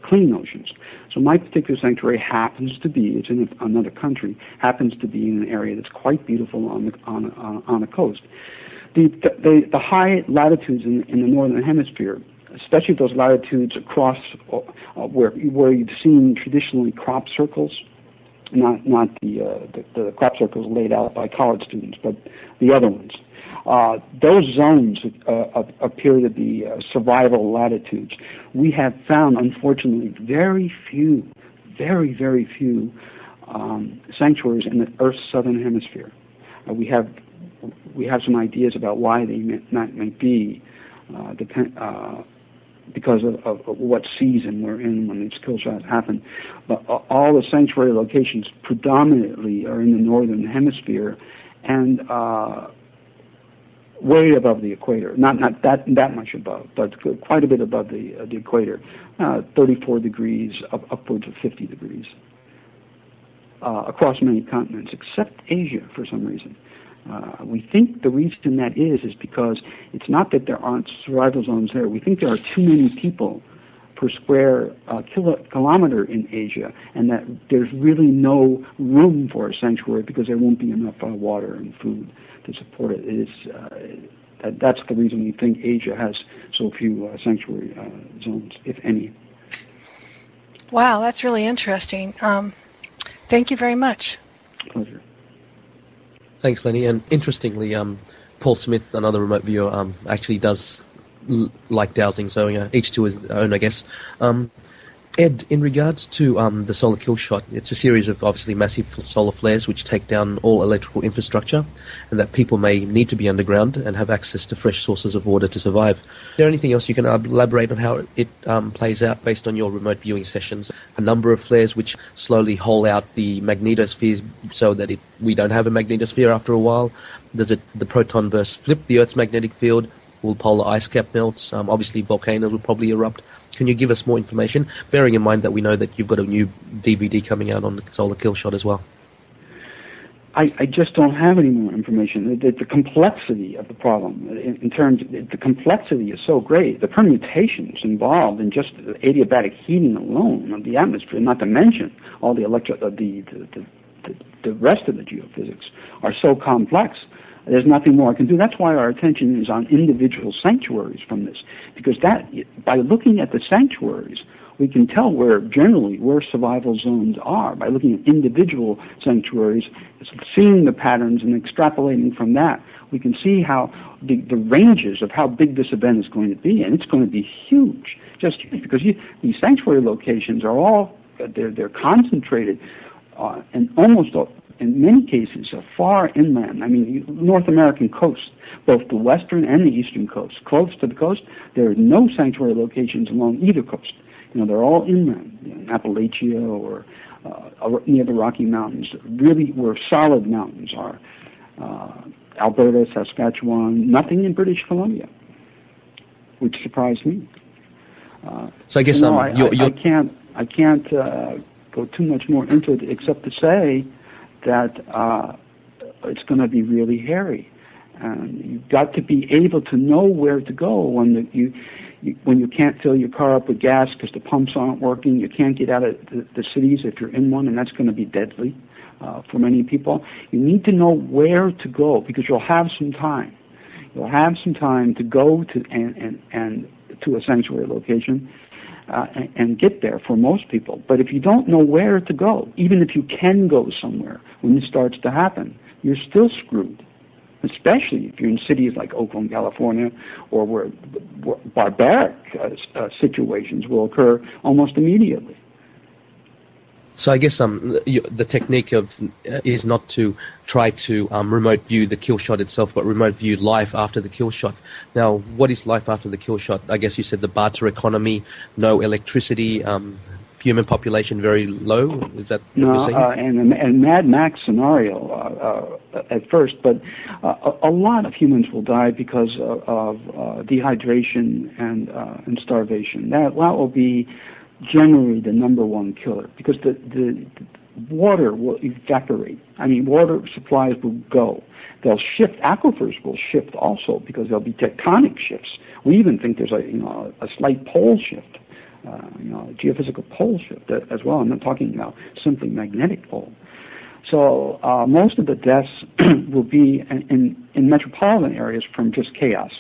clean oceans. So my particular sanctuary happens to be, it's in another country, happens to be in an area that's quite beautiful on the coast. The high latitudes in the northern hemisphere, especially those latitudes across where you've seen traditionally crop circles, not the crop circles laid out by college students, but the other ones. Those zones appear to be survival latitudes. We have found, unfortunately, very few sanctuaries in the Earth's southern hemisphere. We have some ideas about why they might be, because of what season we're in when these kill shots happen. But all the sanctuary locations predominantly are in the northern hemisphere, and way above the equator. Not that much above, but quite a bit above the equator. 34 degrees, upwards of 50 degrees. Across many continents, except Asia for some reason. We think the reason that is because it's not that there aren't survival zones there. We think there are too many people per square kilometer in Asia, and that there's really no room for a sanctuary because there won't be enough water and food to support it. That's the reason we think Asia has so few sanctuary zones, if any. Wow, that's really interesting. Thank you very much. Pleasure. Thanks, Lenny. And interestingly, Paul Smith, another remote viewer, actually does like dowsing, so each to his own, I guess. Ed, in regards to the solar kill shot, it's a series of obviously massive solar flares which take down all electrical infrastructure, and that people may need to be underground and have access to fresh sources of water to survive. Is there anything else you can elaborate on how it plays out based on your remote viewing sessions? A number of flares which slowly hole out the magnetosphere so that we don't have a magnetosphere after a while. Does the proton burst flip the Earth's magnetic field? Will polar ice cap melt? Obviously, volcanoes will probably erupt. Can you give us more information, bearing in mind that we know that you've got a new DVD coming out on the solar kill shot as well? I just don't have any more information. The complexity of the problem, the complexity is so great. The permutations involved in just the adiabatic heating alone of the atmosphere, not to mention all the the rest of the geophysics, are so complex. There's nothing more I can do. That's why our attention is on individual sanctuaries from this, because by looking at the sanctuaries, we can tell where survival zones are by looking at individual sanctuaries, seeing the patterns and extrapolating from that. We can see how the ranges of how big this event is going to be, and it's going to be huge, just huge, because these sanctuary locations are all they're concentrated and almost in many cases are far inland. I mean, North American coast, both the western and the eastern coast, close to the coast, there are no sanctuary locations along either coast. They're all inland, in Appalachia or near the Rocky Mountains, really where solid mountains are. Alberta, Saskatchewan, nothing in British Columbia, which surprised me. So I guess I can't go too much more into it except to say that it's going to be really hairy, and you've got to be able to know where to go when you can't fill your car up with gas because the pumps aren't working. You can't get out of the cities if you're in one, and that's going to be deadly for many people. You need to know where to go because you'll have some time. You'll have some time to go to and to a sanctuary location. And get there for most people. But if you don't know where to go, even if you can go somewhere when this starts to happen, you're still screwed, especially if you're in cities like Oakland, California, or where barbaric situations will occur almost immediately. So I guess the technique is not to try to remote view the kill shot itself, but remote view life after the kill shot. Now, what is life after the kill shot? I guess you said the barter economy, no electricity, human population very low. Is that what you're saying? And Mad Max scenario at first, but a lot of humans will die because of dehydration and starvation. That will be generally the number one killer, because the water will evaporate. I mean, water supplies will go. They'll shift. Aquifers will shift also because there'll be tectonic shifts. We even think there's a slight pole shift, a geophysical pole shift as well. I'm not talking about simply magnetic pole. So most of the deaths will be in metropolitan areas from just chaos,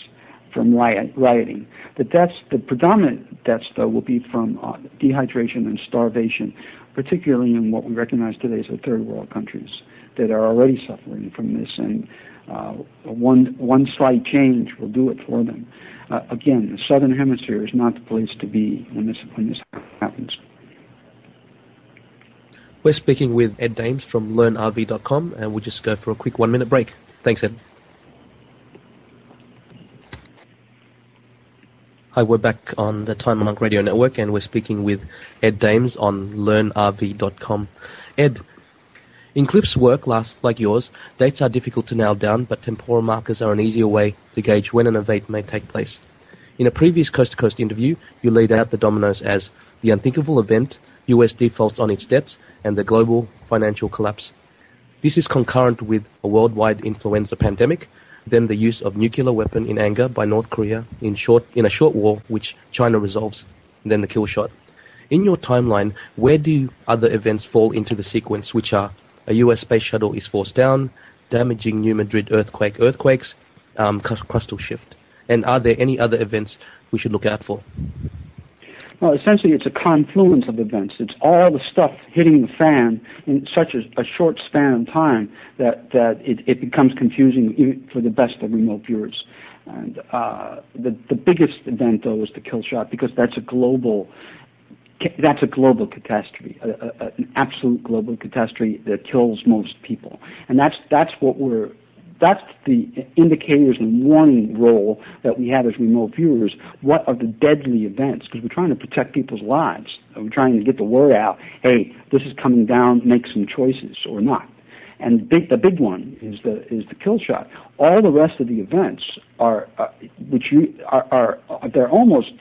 from rioting. The predominant deaths, though, will be from dehydration and starvation, particularly in what we recognize today as the third world countries that are already suffering from this. And One slight change will do it for them. Again, the southern hemisphere is not the place to be when this happens. We're speaking with Ed Dames from LearnRV.com, and we'll just go for a quick 1-minute break. Thanks, Ed. Hi, we're back on the Time Monk Radio Network, and we're speaking with Ed Dames on LearnRV.com. Ed, in Cliff's work, like yours, dates are difficult to nail down, but temporal markers are an easier way to gauge when an event may take place. In a previous Coast to Coast interview, you laid out the dominoes as the unthinkable event, US defaults on its debts, and the global financial collapse. This is concurrent with a worldwide influenza pandemic, then the use of nuclear weapon in anger by North Korea in a short war which China resolves, then the kill shot. In your timeline, where do other events fall into the sequence, which are a US space shuttle is forced down, damaging New Madrid earthquakes, crustal shift? And are there any other events we should look out for? Well, essentially, it's a confluence of events. It's all the stuff hitting the fan in such a short span of time that it becomes confusing even for the best of remote viewers. And the biggest event, though, is the kill shot, because that's a global catastrophe, an absolute global catastrophe that kills most people. And that's the indicators and warning role that we have as remote viewers. What are the deadly events? Because we're trying to protect people's lives. We're trying to get the word out, hey, this is coming down, make some choices or not. And the big one is the kill shot. All the rest of the events are they're almost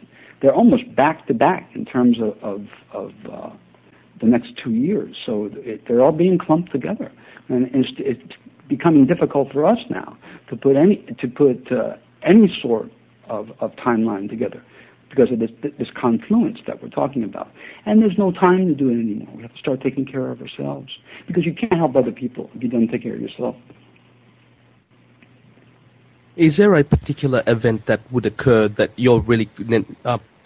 back to back in terms of the next 2 years. So they're all being clumped together, and it's becoming difficult for us now to put any sort of timeline together because of this confluence that we're talking about. And there's no time to do it anymore. We have to start taking care of ourselves, because you can't help other people if you don't take care of yourself. Is there a particular event that would occur that you're really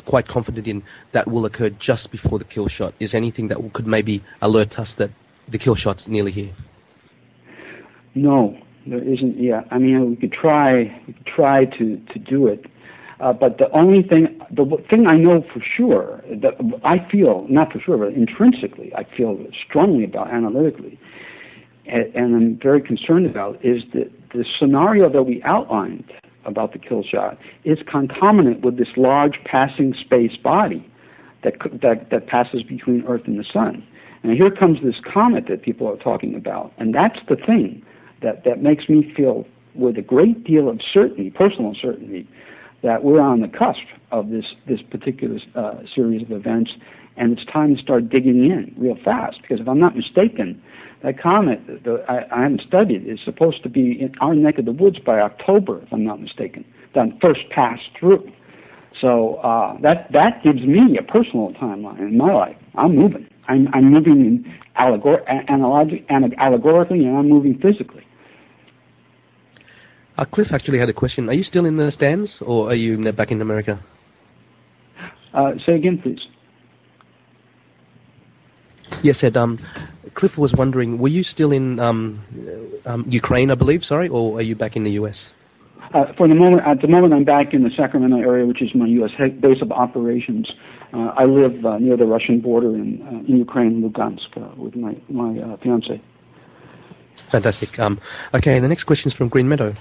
quite confident in that will occur just before the kill shot? Is anything that could maybe alert us that the kill shot's nearly here? No, there isn't yet. I mean, we could try to do it, but the thing I know for sure, that I feel, not for sure, but intrinsically, I feel strongly about analytically, and I'm very concerned about, is that the scenario that we outlined about the kill shot is concomitant with this large passing space body that passes between Earth and the Sun. And here comes this comet that people are talking about, and that's the thing that makes me feel with a great deal of certainty, personal certainty, that we're on the cusp of this particular series of events, and it's time to start digging in real fast. Because if I'm not mistaken, that comet, I haven't studied, is supposed to be in our neck of the woods by October, if I'm not mistaken, that first pass through. So that gives me a personal timeline in my life. I'm moving. I'm moving allegorically, and I'm moving physically. Cliff actually had a question. Are you still in the stands, or are you back in America? Say again, please. Yes, Ed. Cliff was wondering, were you still in Ukraine, I believe, or are you back in the US? At the moment, I'm back in the Sacramento area, which is my U.S. base of operations. I live near the Russian border in Ukraine, Lugansk, with my fiancée. Fantastic. Okay, the next question is from Green Meadow.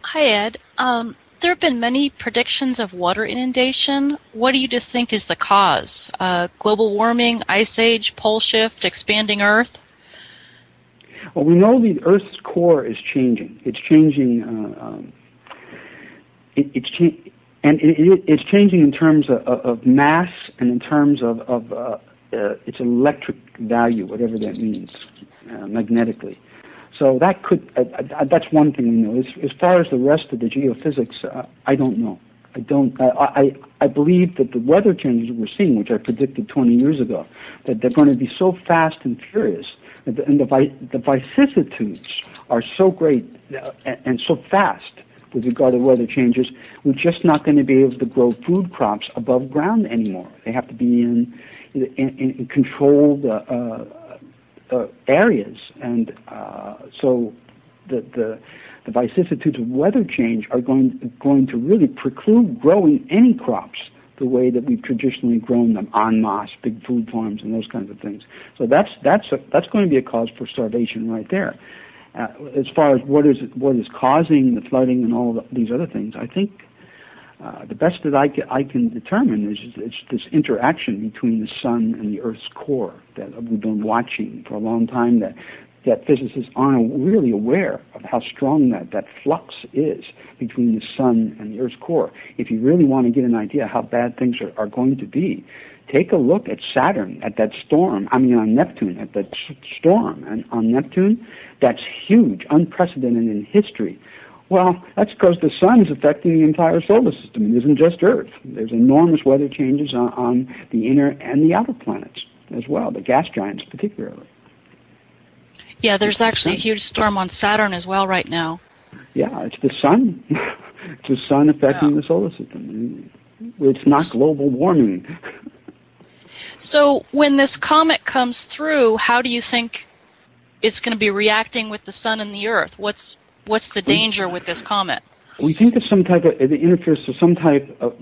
Hi, Ed. There have been many predictions of water inundation. What do you think is the cause? Global warming, ice age, pole shift, expanding Earth? Well, we know the Earth's core is changing. It's changing. It's changing in terms of mass and in terms of its electric value, whatever that means, magnetically. So that could. That's one thing we know. As far as the rest of the geophysics, I don't know. I believe that the weather changes we're seeing, which I predicted 20 years ago, that they're going to be so fast and furious, and the vicissitudes are so great and so fast with regard to weather changes. We're just not going to be able to grow food crops above ground anymore. They have to be in controlled areas, and so the vicissitudes of weather change are going to really preclude growing any crops the way that we've traditionally grown them en masse, big food farms and those kinds of things. So that's going to be a cause for starvation right there. As far as what is causing the flooding and all these other things, I think the best that I can determine is it's this interaction between the sun and the Earth's core that we've been watching for a long time, that physicists aren't really aware of how strong that flux is between the sun and the Earth's core. If you really want to get an idea how bad things are going to be, take a look at Saturn, at that storm, on Neptune, at that storm. And on Neptune, that's huge, unprecedented in history. Well, that's because the sun is affecting the entire solar system. It isn't just Earth. There's enormous weather changes on the inner and the outer planets as well, the gas giants particularly. Yeah, there's actually a huge storm on Saturn as well right now. Yeah, it's the sun. It's the sun affecting the solar system. It's not global warming. So when this comet comes through, how do you think it's going to be reacting with the sun and the Earth? What's the danger with this comet? We think there's some type of, it interferes to some type of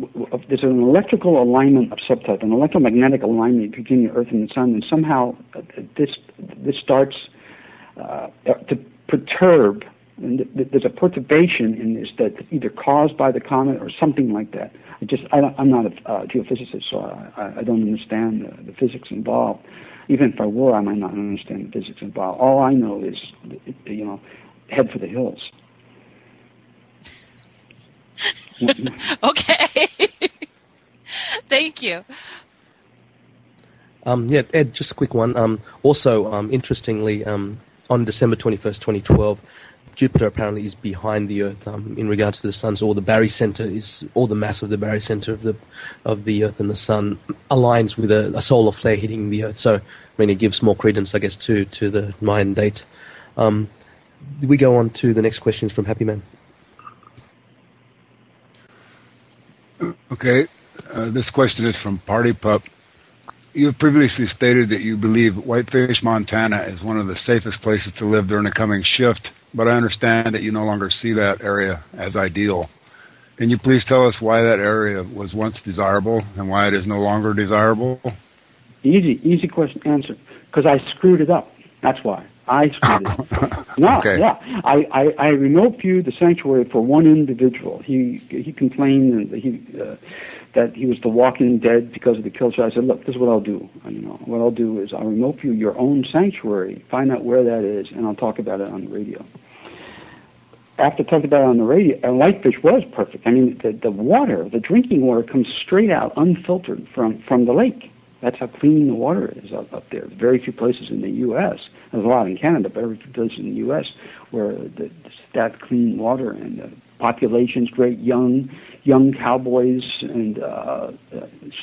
there's an electrical alignment of some type, an electromagnetic alignment between the Earth and the sun, and somehow this starts to perturb, and there's a perturbation in this that's either caused by the comet or something like that. I'm not a geophysicist, so I don't understand the physics involved. Even if I were, I might not understand the physics involved. All I know is, head for the hills. Okay. Thank you. Yeah, Ed, just a quick one. Also, interestingly, on December 21st, 2012, Jupiter apparently is behind the Earth in regards to the Sun. So all the mass of the barycenter of the Earth and the Sun aligns with a solar flare hitting the Earth. So, it gives more credence, I guess, to the Mayan date. We go on to the next questions from Happy Man. Okay, this question is from Party Pup. You have previously stated that you believe Whitefish, Montana is one of the safest places to live during the coming shift, but I understand that you no longer see that area as ideal. Can you please tell us why that area was once desirable and why it is no longer desirable? Easy question answer. Because I screwed it up. That's why. I screwed it. No, okay. Yeah. I remote viewed the sanctuary for one individual. He complained that he was the walking dead because of the kill shot. I said, look, this is what I'll do. What I'll do is I'll remote view your own sanctuary, find out where that is, and I'll talk about it on the radio. After talking about it on the radio, and Whitefish was perfect. The water, the drinking water, comes straight out, unfiltered from the lake. That's how clean the water is up there. There's very few places in the U.S. There's a lot in Canada, but very few places in the U.S. where that clean water, and the population's great, young cowboys and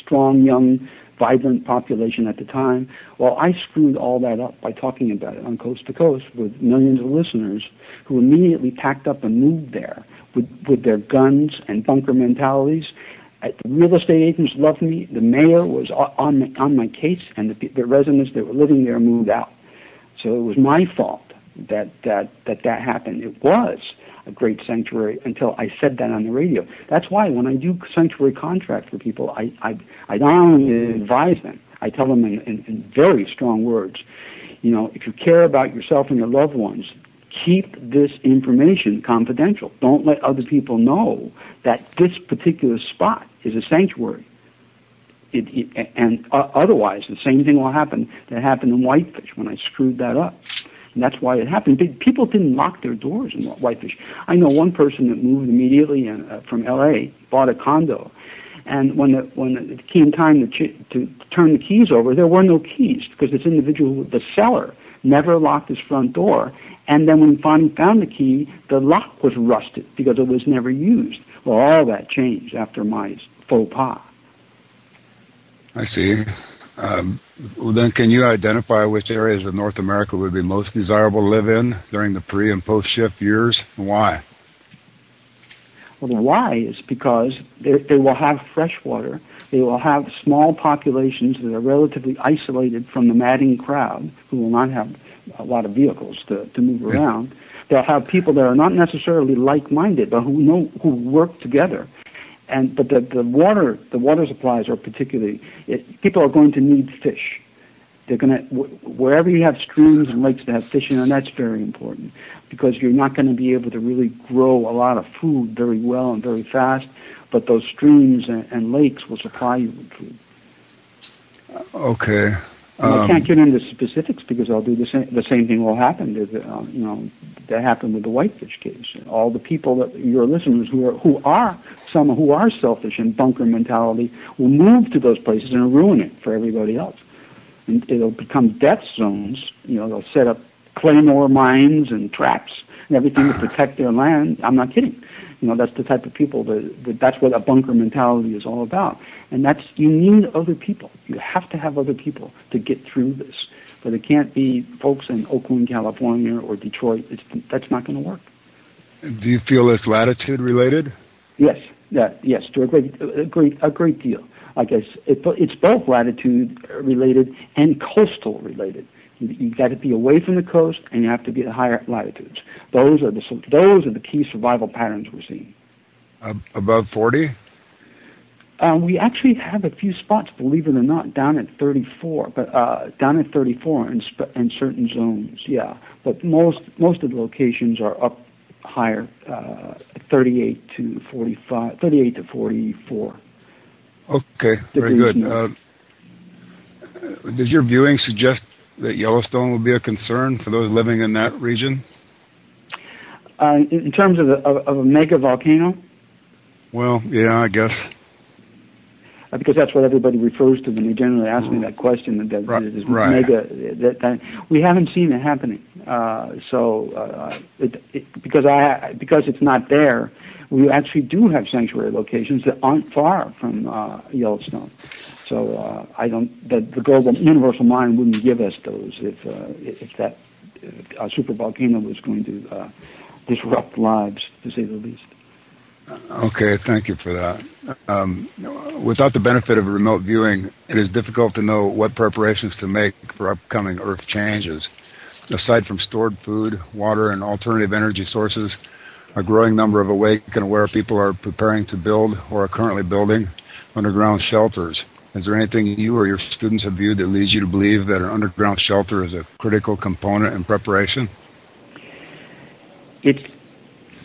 strong, young, vibrant population at the time. Well, I screwed all that up by talking about it on Coast to Coast with millions of listeners who immediately packed up and moved there with their guns and bunker mentalities. The real estate agents loved me. The mayor was on my case, and the residents that were living there moved out. So it was my fault that happened. It was a great sanctuary until I said that on the radio. That's why when I do sanctuary contracts for people, I not only advise them, I tell them in very strong words, if you care about yourself and your loved ones, keep this information confidential. Don't let other people know that this particular spot is a sanctuary. And otherwise, the same thing will happen that happened in Whitefish when I screwed that up. And that's why it happened. People didn't lock their doors in Whitefish. I know one person that moved immediately from L.A., bought a condo, and when it came time to turn the keys over, there were no keys because this individual, the seller, never locked his front door. And then when he finally found the key, the lock was rusted because it was never used. Well, all that changed after my faux pas. I see. Well, then can you identify which areas of North America would be most desirable to live in during the pre- and post-shift years, and why? Well, why is because they will have fresh water. They will have small populations that are relatively isolated from the madding crowd, who will not have a lot of vehicles to move around. They'll have people that are not necessarily like-minded, but who work together. But the water supplies are particularly. People are going to need fish. They're going to wherever you have streams and lakes that have fish in them. That's very important because you're not going to be able to really grow a lot of food very well and very fast. But those streams and lakes will supply you with food. Okay. I can't get into specifics because I'll do the same. The same thing will happen. That happened with the whitefish case. All the people that your listeners who are selfish and bunker mentality will move to those places and ruin it for everybody else. And it'll become death zones. They'll set up claymore mines and traps and everything to protect their land. I'm not kidding. That's the type of people that's what a bunker mentality is all about. And you need other people. You have to have other people to get through this. But it can't be folks in Oakland, California, or Detroit. That's not going to work. Do you feel it's latitude related? Yes. Yes, to a great deal. I guess it's both latitude related and coastal related. You got to be away from the coast, and you have to be at higher latitudes. Those are the key survival patterns we're seeing. Above 40? We actually have a few spots, believe it or not, down at 34. But down at 34 in certain zones, yeah. But most of the locations are up higher, 38 to 45, 38 to 44. Okay, very good. Does your viewing suggest that Yellowstone will be a concern for those living in that region? In terms of a mega volcano? Well, yeah, I guess. Because that's what everybody refers to when they generally ask me that question. Mega. We haven't seen it happening. Because it's not there, we actually do have sanctuary locations that aren't far from Yellowstone. So the global universal mind wouldn't give us those if a super volcano was going to disrupt lives, to say the least. Okay, thank you for that. Without the benefit of remote viewing, it is difficult to know what preparations to make for upcoming Earth changes. Aside from stored food, water, and alternative energy sources, a growing number of awake and aware people are preparing to build or are currently building underground shelters. Is there anything you or your students have viewed that leads you to believe that an underground shelter is a critical component in preparation?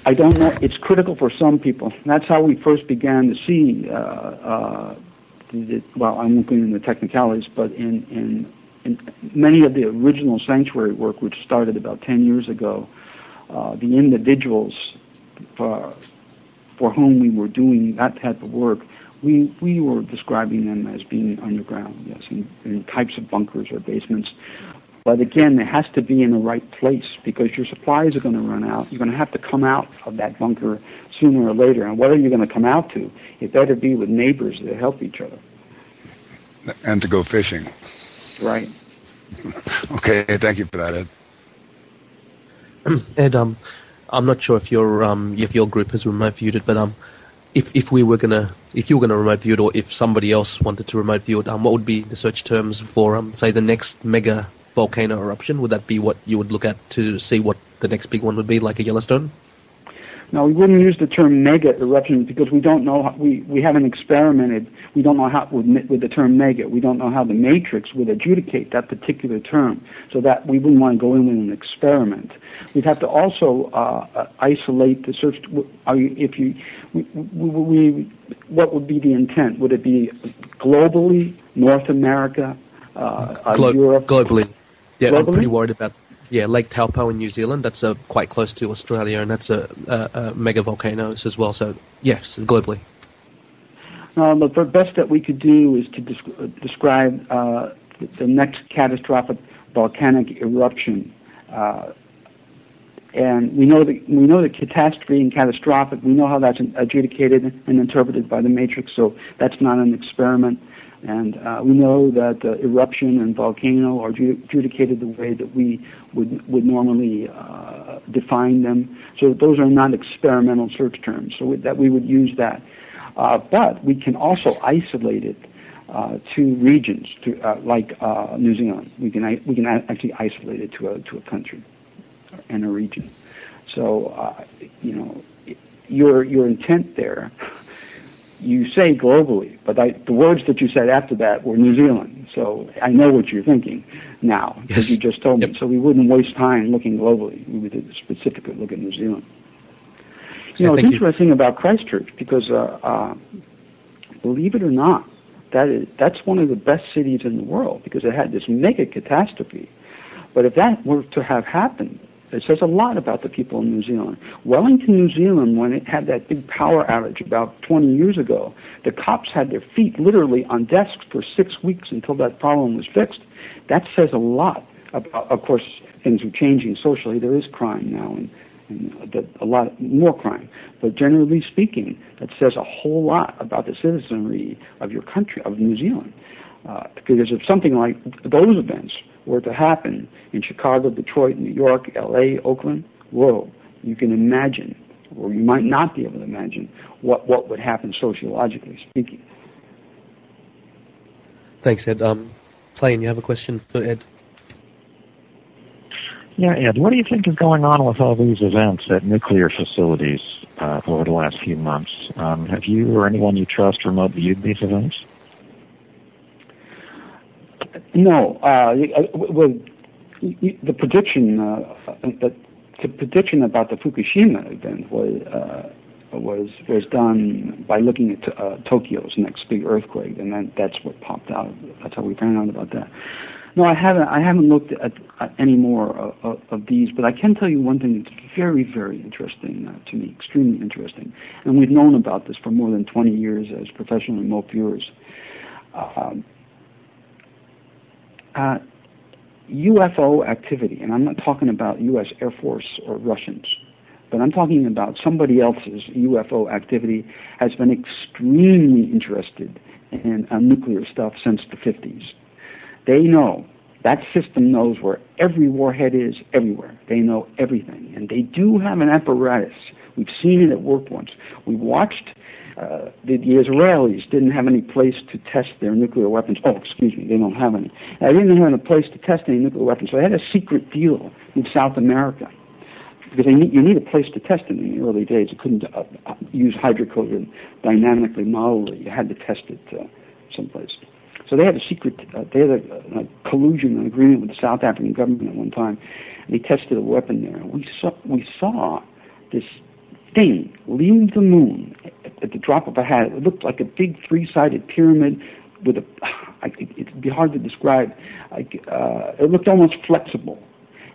I don't know. It's critical for some people. That's how we first began to see. I won't go into the technicalities, but in many of the original sanctuary work, which started about 10 years ago, the individuals for whom we were doing that type of work, we were describing them as being underground, yes, in types of bunkers or basements. But again, it has to be in the right place because your supplies are going to run out. You're going to have to come out of that bunker sooner or later. And what are you going to come out to? It better be with neighbors that help each other. And to go fishing. Right. Okay, thank you for that, Ed. Ed, I'm not sure if your group has remote viewed it, but if you were gonna remote view it, or if somebody else wanted to remote view it, what would be the search terms for say the next mega volcano eruption? Would that be what you would look at to see what the next big one would be, like a Yellowstone? No, we wouldn't use the term mega eruption because we don't know. We haven't experimented. We don't know how with the term mega. We don't know how the matrix would adjudicate that particular term. So that we wouldn't want to go in with an experiment. We'd have to also isolate the search. What would be the intent? Would it be globally, North America, Europe? Globally. Yeah, globally? I'm pretty worried about. Yeah, Lake Taupo in New Zealand, that's quite close to Australia, and that's a mega volcanoes as well. So, yes, globally. The best that we could do is to describe the next catastrophic volcanic eruption. And we know the catastrophe and catastrophic. We know how that's adjudicated and interpreted by the matrix, so that's not an experiment. And we know that eruption and volcano are adjudicated the way that we would normally define them. So those are not experimental search terms, so that we would use that. But we can also isolate it to regions, like New Zealand. We can actually isolate it to a country and a region. So your intent there. You say globally, but the words that you said after that were New Zealand. So I know what you're thinking now, because you just told me. So we wouldn't waste time looking globally. We would specifically look at New Zealand. It's interesting about Christchurch, because believe it or not, that's one of the best cities in the world, because it had this mega catastrophe. But if that were to have happened, it says a lot about the people in New Zealand. Wellington, New Zealand, when it had that big power outage about 20 years ago, the cops had their feet literally on desks for 6 weeks until that problem was fixed. That says a lot about, of course, things are changing socially. There is crime now, and a lot more crime. But generally speaking, that says a whole lot about the citizenry of your country, of New Zealand. Because if something like those events were to happen in Chicago, Detroit, New York, L.A., Oakland, whoa, you can imagine, or you might not be able to imagine, what would happen sociologically speaking. Thanks, Ed. Plain, you have a question for Ed? Yeah, Ed, what do you think is going on with all these events at nuclear facilities over the last few months? Have you or anyone you trust remote viewed these events? No, the prediction about the Fukushima event was done by looking at Tokyo's next big earthquake, and that's what popped out. That's how we found out about that. No, I haven't looked at any more of these, but I can tell you one thing that's very, very interesting to me, extremely interesting, and we've known about this for more than 20 years as professional remote viewers. UFO activity, and I'm not talking about U.S. Air Force or Russians, but I'm talking about somebody else's UFO activity, has been extremely interested in nuclear stuff since the 50s. They know, that system knows where every warhead is everywhere. They know everything, and they do have an apparatus. We've seen it at work once. We watched. The Israelis didn't have any place to test their nuclear weapons. Oh, excuse me, they don't have any. They didn't have a place to test any nuclear weapons, so they had a secret deal with South America, because you need a place to test them in the early days. You couldn't use hydrocoded, dynamically model it. You had to test it someplace. So they had a secret, they had a collusion, an agreement with the South African government at one time, and they tested a weapon there. And we saw this thing leave the moon at the drop of a hat. It looked like a big three-sided pyramid with it'd be hard to describe. It looked almost flexible,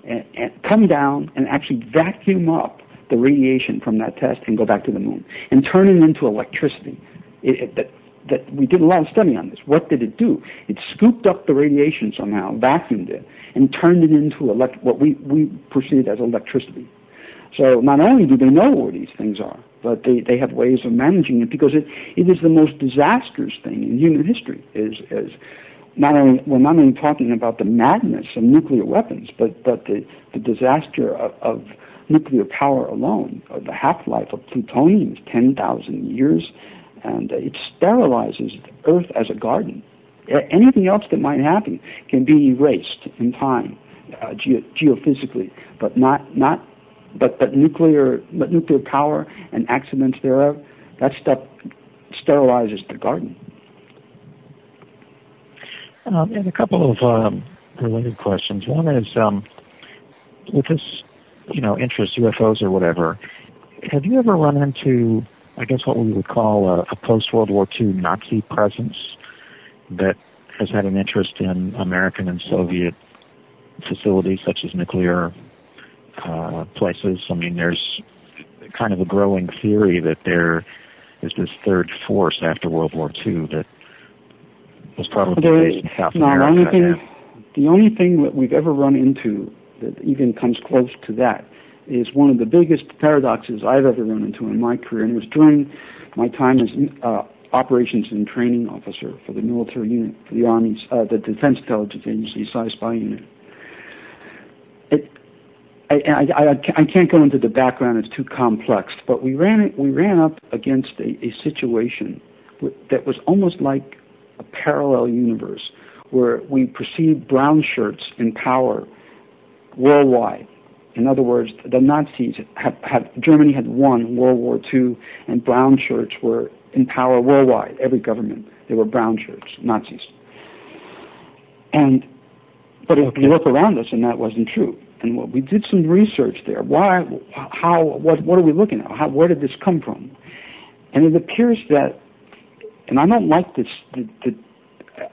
and come down and actually vacuum up the radiation from that test and go back to the moon and turn it into electricity. That we did a lot of study on this. What did it do? It scooped up the radiation somehow, vacuumed it, and turned it into what we perceived as electricity. So not only do they know where these things are, but they have ways of managing it, because it is the most disastrous thing in human history. We're not only talking about the madness of nuclear weapons, but the disaster of nuclear power alone. The half-life of plutonium is 10,000 years, and it sterilizes the Earth as a garden. Anything else that might happen can be erased in time, geophysically, but nuclear power and accidents thereof, that stuff sterilizes the garden. And a couple of related questions. One is, with this, interest, UFOs or whatever, have you ever run into, I guess, what we would call a post-World War II Nazi presence that has had an interest in American and Soviet facilities such as nuclear places? I mean, there's kind of a growing theory that there is this third force after World War II that was probably based in South America. The only thing that we've ever run into that even comes close to that is one of the biggest paradoxes I've ever run into in my career, and it was during my time as operations and training officer for the military unit, for the Army's, the Defense Intelligence Agency's spy unit. I can't go into the background; it's too complex. But we ran up against a situation that was almost like a parallel universe, where we perceived brown shirts in power worldwide. In other words, the Nazis Germany had won World War II, and brown shirts were in power worldwide. Every government, they were brown shirts, Nazis. But if you look around us, and that wasn't true. And we did some research there. Why? How? What are we looking at? Where did this come from? And it appears that, and I don't like this.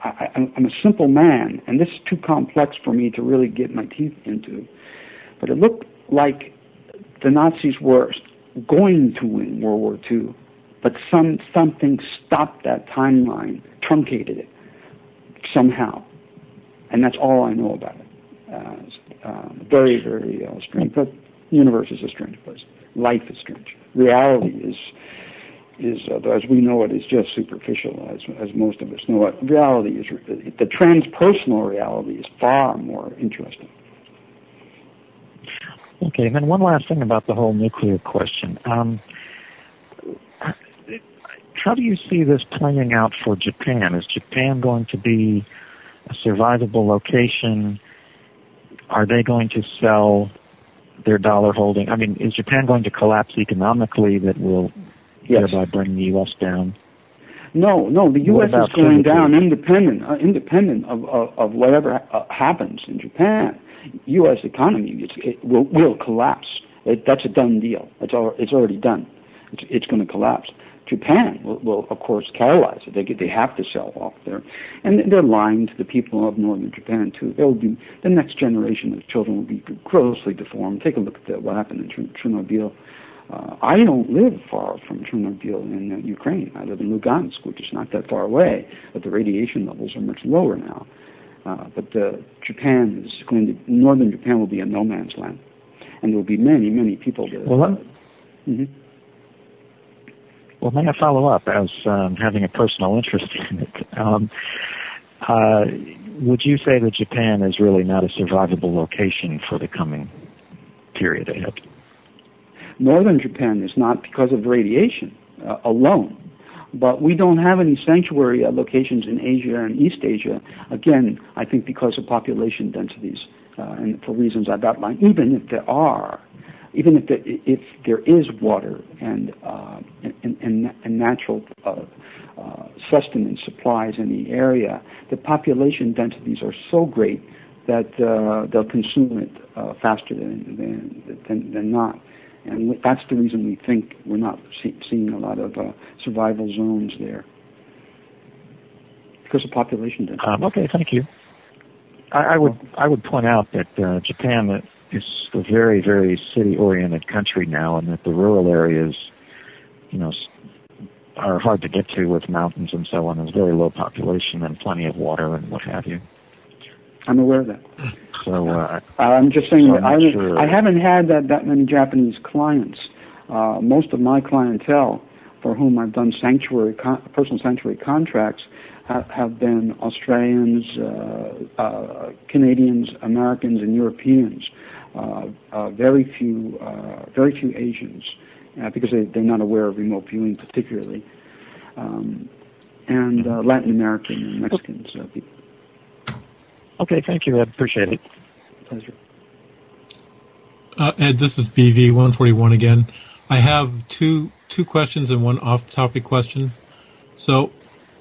I'm a simple man, and this is too complex for me to really get my teeth into. But it looked like the Nazis were going to win World War II, but something stopped that timeline, truncated it somehow. And that's all I know about it. Very, very strange. But the universe is a strange place. Life is strange. Reality is as we know it, is just superficial, as most of us know it. Reality is, the transpersonal reality is far more interesting. Okay, and then one last thing about the whole nuclear question. How do you see this playing out for Japan? Is Japan going to be a survivable location? Are they going to sell their dollar holding? I mean, is Japan going to collapse economically that will thereby bring the U.S. down? No, the U.S. is going down independent of whatever happens in Japan. U.S. economy will collapse. That's a done deal. It's already done. It's going to collapse. Japan will of course catalyze it. They have to sell off there, and they're lying to the people of northern Japan too. There will be the next generation of children will be grossly deformed. Take a look at what happened in Chernobyl. I don't live far from Chernobyl in Ukraine. I live in Lugansk, which is not that far away, but the radiation levels are much lower now. But northern Japan will be a no man's land, and there will be many, many people there. Well, may I follow up as having a personal interest in it? Would you say that Japan is really not a survivable location for the coming period ahead? Northern Japan is not because of radiation alone. But we don't have any sanctuary locations in Asia and East Asia, again, I think because of population densities, and for reasons I've outlined. Even if there is water and natural sustenance supplies in the area, the population densities are so great that they'll consume it faster than not. And that's the reason we think we're not seeing a lot of survival zones there, because of population density. Okay, thank you. I would point out that Japan is a very, very city-oriented country now, and that the rural areas, are hard to get to with mountains and so on. There's very low population and plenty of water and what have you. I'm aware of that. So I'm just saying that sure. I haven't had that many Japanese clients. Most of my clientele, for whom I've done personal sanctuary contracts, have been Australians, Canadians, Americans, and Europeans. Very few Asians, because they're not aware of remote viewing particularly, and Latin American and Mexicans people. Okay, thank you, Ed. Appreciate it. Pleasure. Ed, this is BV141 again. I have two questions and one off-topic question. So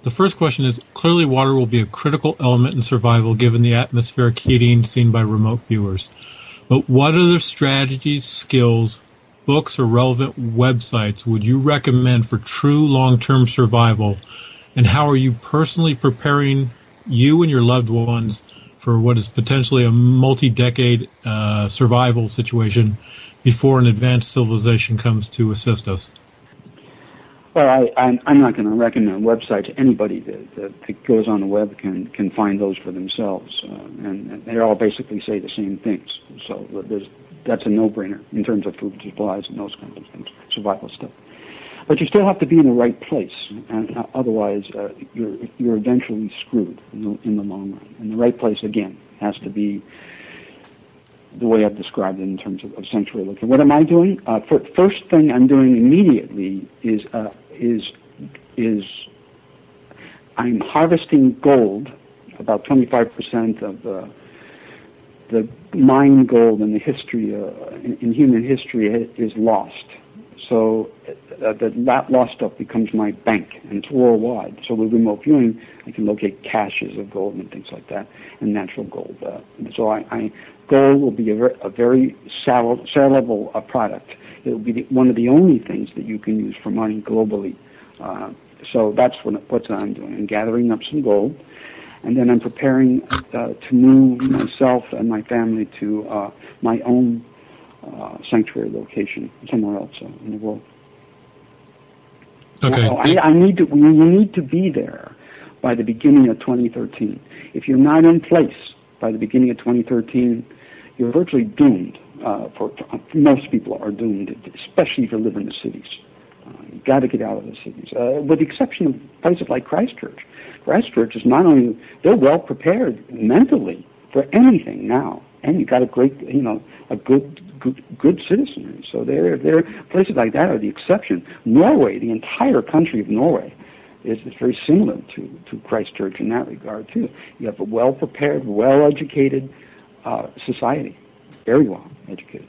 the first question is, clearly water will be a critical element in survival given the atmospheric heating seen by remote viewers. But what other strategies, skills, books, or relevant websites would you recommend for true long-term survival? And how are you personally preparing you and your loved ones for what is potentially a multi-decade survival situation before an advanced civilization comes to assist us? Well, I'm not going to recommend websites. Anybody that goes on the web can find those for themselves, and they all basically say the same things. So that's a no-brainer in terms of food supplies and those kinds of things, survival stuff. But you still have to be in the right place, and otherwise you're eventually screwed in the long run. And the right place, again, has to be the way I've described it in terms of sanctuary location. What am I doing? First thing I'm doing immediately is I'm harvesting gold. About 25% of the mined gold in the history in human history is lost. So that lost stuff becomes my bank, and it's worldwide. So with remote viewing, I can locate caches of gold and things like that, and natural gold. So gold will be a very sellable product. It will be one of the only things that you can use for mining globally. So that's what I'm doing. I'm gathering up some gold, and then I'm preparing to move myself and my family to my own sanctuary location somewhere else in the world. Okay. You need to be there by the beginning of 2013. If you're not in place by the beginning of 2013, you're virtually doomed. Most people are doomed, especially if you live in the cities. You've got to get out of the cities, with the exception of places like Christchurch. Christchurch is not only, they're well prepared mentally for anything now, and you've got a great, a good citizenry. So they're places like that are the exception. Norway, the entire country of Norway, is very similar to Christchurch in that regard too. You have a well prepared, well educated society, very well educated.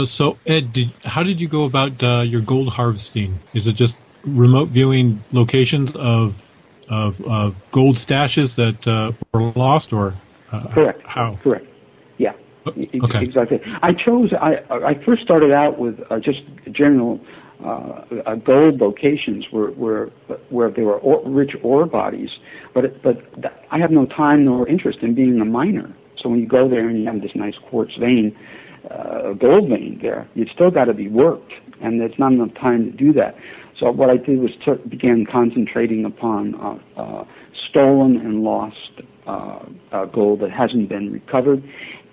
So Ed, how did you go about your gold harvesting? Is it just remote viewing locations of gold stashes that were lost, or correct? How? Correct. Yeah. Okay. Exactly. I first started out with just general gold locations where there were rich ore bodies, but I have no time nor interest in being a miner. So when you go there and you have this nice quartz vein, gold vein there, you've still got to be worked, and there's not enough time to do that. So what I did was began concentrating upon stolen and lost gold that hasn't been recovered,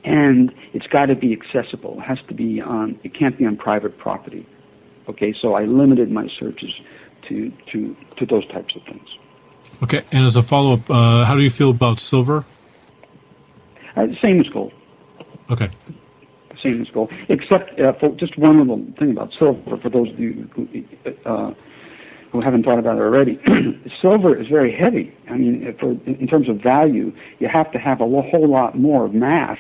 and it's got to be accessible. It has to be it can't be on private property. Okay, so I limited my searches to those types of things. Okay, and as a follow-up, how do you feel about silver? Same as gold. Okay. Same as gold, except for just one little thing about silver. For those of you who haven't thought about it already, silver is very heavy. I mean, in terms of value, you have to have a whole lot more mass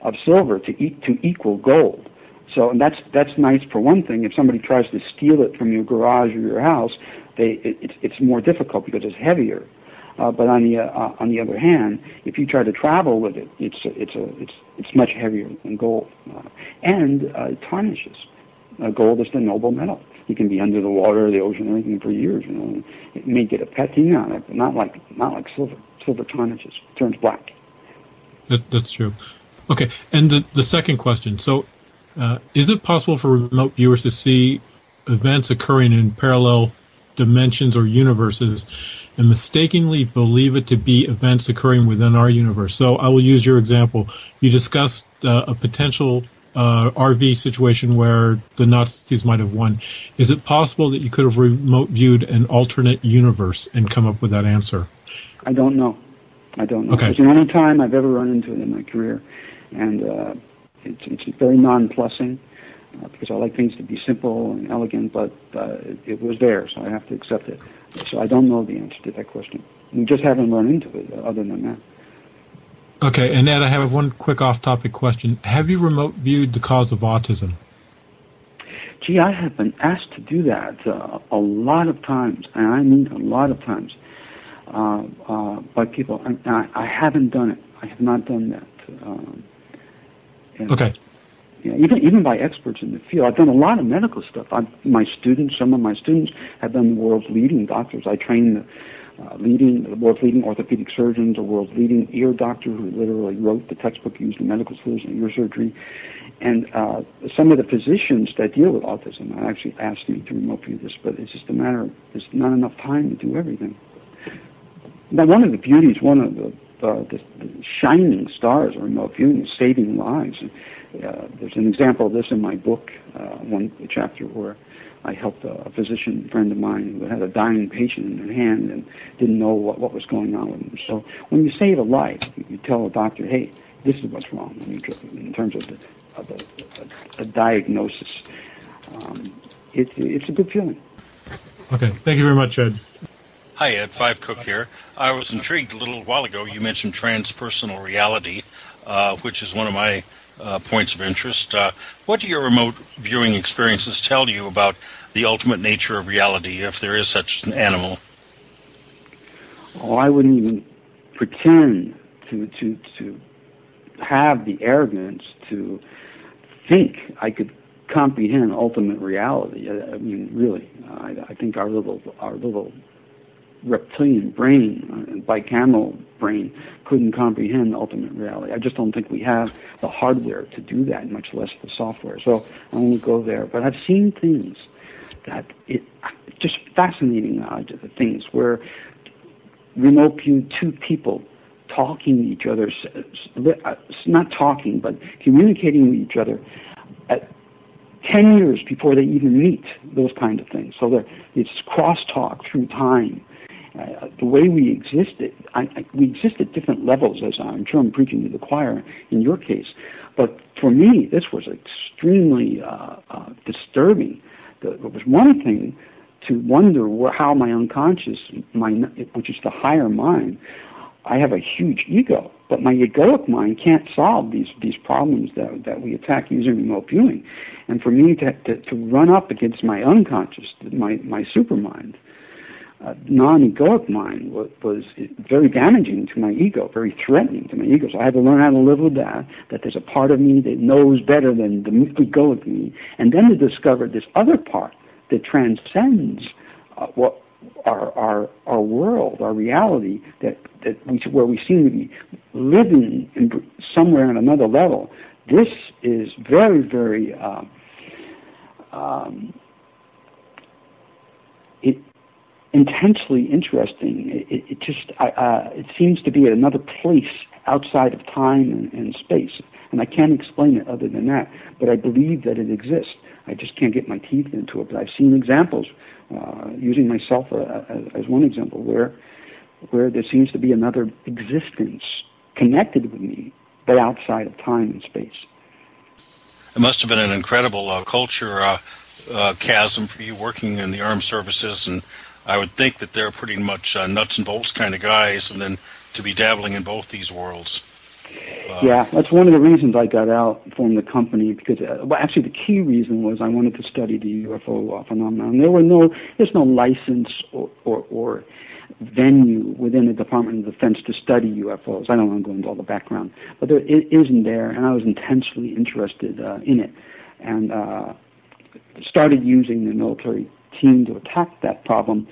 of silver to equal gold. So, and that's nice for one thing. If somebody tries to steal it from your garage or your house, it's more difficult because it's heavier. But on the other hand, if you try to travel with it, it's much heavier than gold, and it tarnishes. Gold is the noble metal. It can be under the water, the ocean, anything for years. It may get a patina on it, but not like silver. Silver tarnishes, turns black. That's true. Okay, and the second question. So, is it possible for remote viewers to see events occurring in parallel dimensions or universes and mistakenly believe it to be events occurring within our universe? So I will use your example. You discussed a potential RV situation where the Nazis might have won. Is it possible that you could have remote viewed an alternate universe and come up with that answer? I don't know. Okay. It's the only time I've ever run into it in my career, and it's very non-plussing. Because I like things to be simple and elegant, but it was there, so I have to accept it. So I don't know the answer to that question. We just haven't run into it other than that. Okay, and Ed, I have one quick off-topic question. Have you remote viewed the cause of autism? Gee, I have been asked to do that a lot of times, and I mean a lot of times, by people. I haven't done it. I have not done that. Okay. Yeah, even by experts in the field. I've done a lot of medical stuff. Some of my students have been the world's leading doctors. I trained the world's leading orthopedic surgeons, the world's leading ear doctor who literally wrote the textbook used in medical schools in ear surgery. And some of the physicians that deal with autism actually asked me to remote view this, but it's just a matter of there's not enough time to do everything. Now, one of the beauties, one of the shining stars of remote viewing is saving lives. There's an example of this in my book, one chapter where I helped a physician friend of mine who had a dying patient in their hand and didn't know what was going on with him. So when you save a life, you tell a doctor, hey, this is what's wrong in terms of a diagnosis. It's a good feeling. Okay, thank you very much, Ed. Hi, Ed. Five Cook here. I was intrigued a little while ago. You mentioned transpersonal reality, which is one of my points of interest. What do your remote viewing experiences tell you about the ultimate nature of reality, if there is such an animal? Oh, I wouldn't even pretend to have the arrogance to think I could comprehend ultimate reality. I mean, really, I think our little reptilian brain, bicameral brain, couldn't comprehend ultimate reality. I just don't think we have the hardware to do that, much less the software. So I only go there. But I've seen things that just fascinating things where remote view two people talking to each other, not talking, but communicating with each other at 10 years before they even meet, those kind of things. So it's crosstalk through time. The way we existed, we exist at different levels, as I'm sure I'm preaching to the choir in your case. But for me, this was extremely disturbing. It was one thing to wonder how my unconscious, which is the higher mind, I have a huge ego, but my egoic mind can't solve these problems that we attack using remote viewing. And for me to run up against my unconscious, my supermind, non-egoic mind was very damaging to my ego, very threatening to my ego. So I had to learn how to live with that there's a part of me that knows better than the egoic me, and then to discover this other part that transcends what our world, our reality, where we seem to be living somewhere on another level. This is very, very intensely interesting. It seems to be at another place outside of time and space, and I can't explain it other than that. But I believe that it exists. I just can't get my teeth into it. But I've seen examples, using myself as one example, where there seems to be another existence connected with me, but outside of time and space. It must have been an incredible culture chasm for you working in the armed services, and I would think that they're pretty much nuts and bolts kind of guys, and then to be dabbling in both these worlds. Yeah, that's one of the reasons I got out, formed the company, because actually the key reason was I wanted to study the UFO phenomenon. There's no license or venue within the Department of Defense to study UFOs. I don't want to go into all the background, but it isn't there, and I was intensely interested in it, and started using the military team to attack that problem,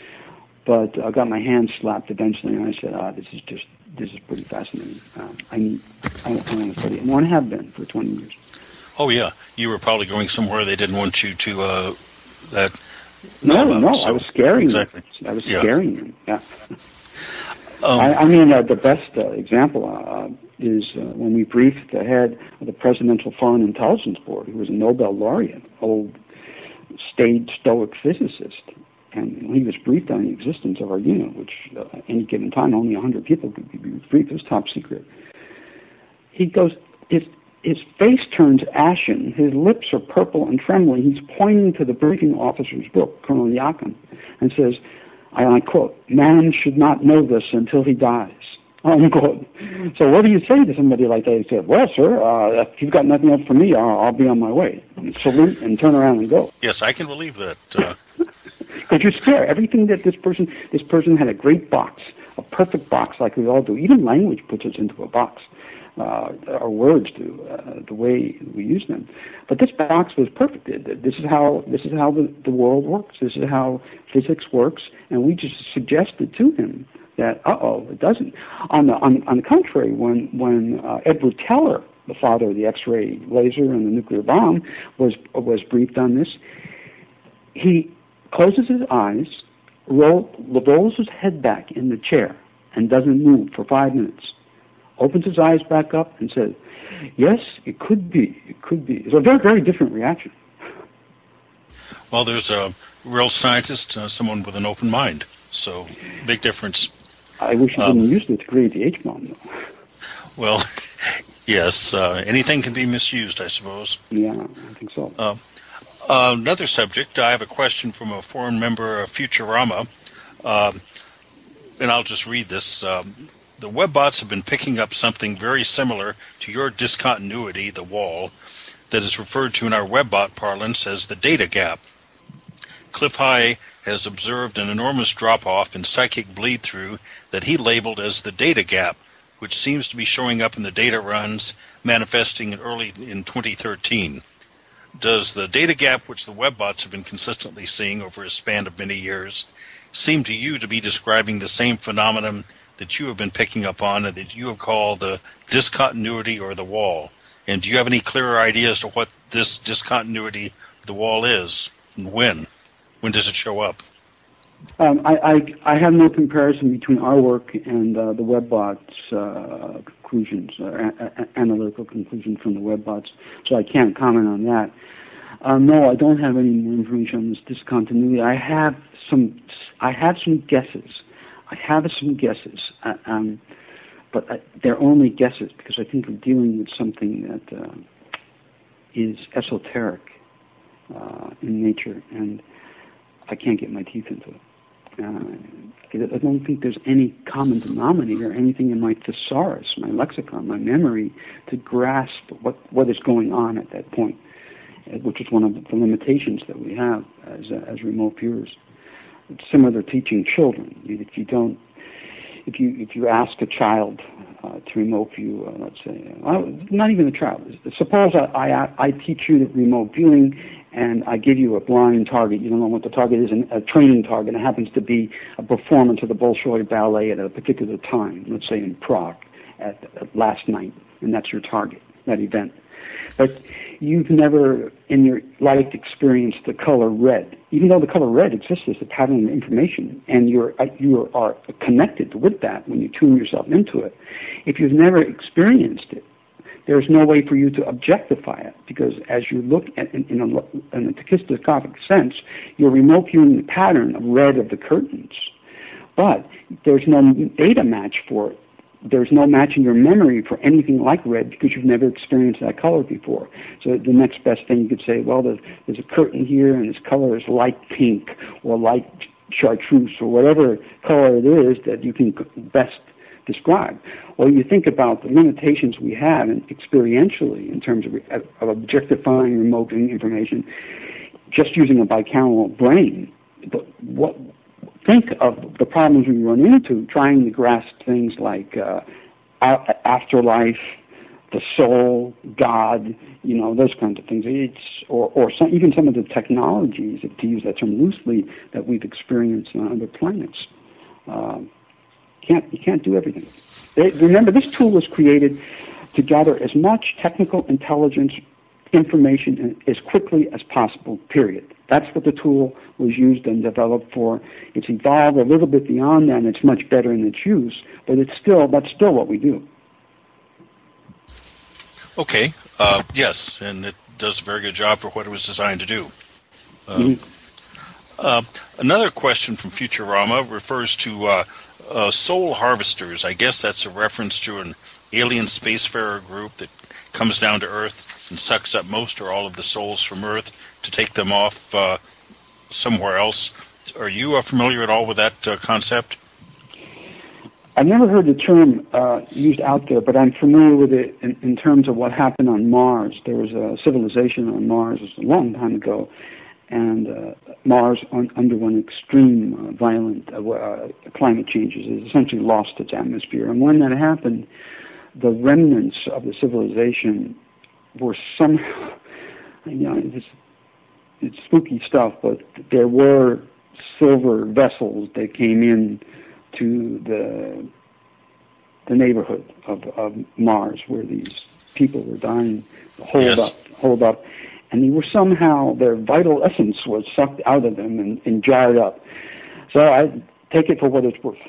but I got my hands slapped eventually, and I said, this is pretty fascinating. I want to study it. And I have been for 20 years. Oh, yeah. You were probably going somewhere they didn't want you to... No, I was scaring them. I was scaring them, yeah. The best example is when we briefed the head of the Presidential Foreign Intelligence Board, who was a Nobel laureate, old staid stoic physicist. And he was briefed on the existence of our unit, which at any given time only 100 people could be briefed. It was top secret. He goes, his face turns ashen, his lips are purple and trembling. He's pointing to the briefing officer's book, Colonel Yakin, and says, I quote, "Man should not know this until he dies." Unquote. So what do you say to somebody like that? He said, "Well, sir, if you've got nothing else for me, I'll be on my way." And salute and turn around and go. Yes, I can believe that. Because you're scared. Everything that this person had a great box, a perfect box like we all do. Even language puts us into a box. Our words do, the way we use them. But this box was perfect. This is how the world works. This is how physics works. And we just suggested to him that, it doesn't. On the contrary, when Edward Teller, the father of the X-ray laser and the nuclear bomb, was briefed on this, he closes his eyes, rolls his head back in the chair, and doesn't move for 5 minutes. Opens his eyes back up and says, "Yes, it could be. It could be." It's a very, very different reaction. Well, there's a real scientist, someone with an open mind. So, big difference. I wish you didn't use it to create the H-bomb, though. Well, yes, anything can be misused, I suppose. Yeah, I think so. Another subject, I have a question from a foreign member of Futurama, and I'll just read this. The webbots have been picking up something very similar to your discontinuity, the wall, that is referred to in our webbot parlance as the data gap. Cliff High has observed an enormous drop-off in psychic bleed-through that he labeled as the data gap, which seems to be showing up in the data runs, manifesting early in 2013. Does the data gap, which the webbots have been consistently seeing over a span of many years, seem to you to be describing the same phenomenon that you have been picking up on and that you have called the discontinuity or the wall? And do you have any clearer idea as to what this discontinuity, the wall, is, and when? When does it show up? I have no comparison between our work and the webbots' conclusions, analytical conclusions from the webbots, so I can't comment on that. No, I don't have any more information on this discontinuity. I have some guesses. But they're only guesses because I think we're dealing with something that is esoteric in nature, and I can't get my teeth into it. I don't think there's any common denominator, anything in my thesaurus, my lexicon, my memory, to grasp what is going on at that point, which is one of the limitations that we have as remote viewers. It's similar to teaching children. If you ask a child to remote view, let's say, not even a child. Suppose I teach you the remote viewing, and I give you a blind target. You don't know what the target is, a training target. It happens to be a performance of the Bolshoi Ballet at a particular time, let's say in Prague at last night, and that's your target, that event. But you've never in your life experienced the color red, even though the color red exists as a pattern of information, and you are connected with that when you tune yourself into it. If you've never experienced it, there's no way for you to objectify it, because as you look at in a tachistoscopic sense, you're remote viewing the pattern of red of the curtains, but there's no data match for it. There's no match in your memory for anything like red because you've never experienced that color before. So the next best thing you could say, well, there's a curtain here and its color is light pink or light chartreuse or whatever color it is that you can best describe. Well, you think about the limitations we have experientially in terms of objectifying remote viewing information, just using a bicameral brain. Think of the problems we run into trying to grasp things like afterlife, the soul, God, those kinds of things. Even some of the technologies, to use that term loosely, that we've experienced on other planets. You can't do everything. Remember, this tool was created to gather as much technical intelligence information as quickly as possible, period. That's what the tool was used and developed for. It's evolved a little bit beyond that, and it's much better in its use, but that's still what we do. Okay, yes, and it does a very good job for what it was designed to do. Another question from Futurama refers to soul harvesters. I guess that's a reference to an alien spacefarer group that comes down to Earth and sucks up most or all of the souls from Earth to take them off somewhere else. Are you familiar at all with that concept? I've never heard the term used out there, but I'm familiar with it in terms of what happened on Mars. There was a civilization on Mars a long time ago, and Mars underwent extreme violent climate changes. It essentially lost its atmosphere. And when that happened, the remnants of the civilization were somehow, it's spooky stuff, but there were silver vessels that came in to the neighborhood of Mars where these people were dying, holed up, and they were somehow, their vital essence was sucked out of them and jarred up. So I take it for what it's worth.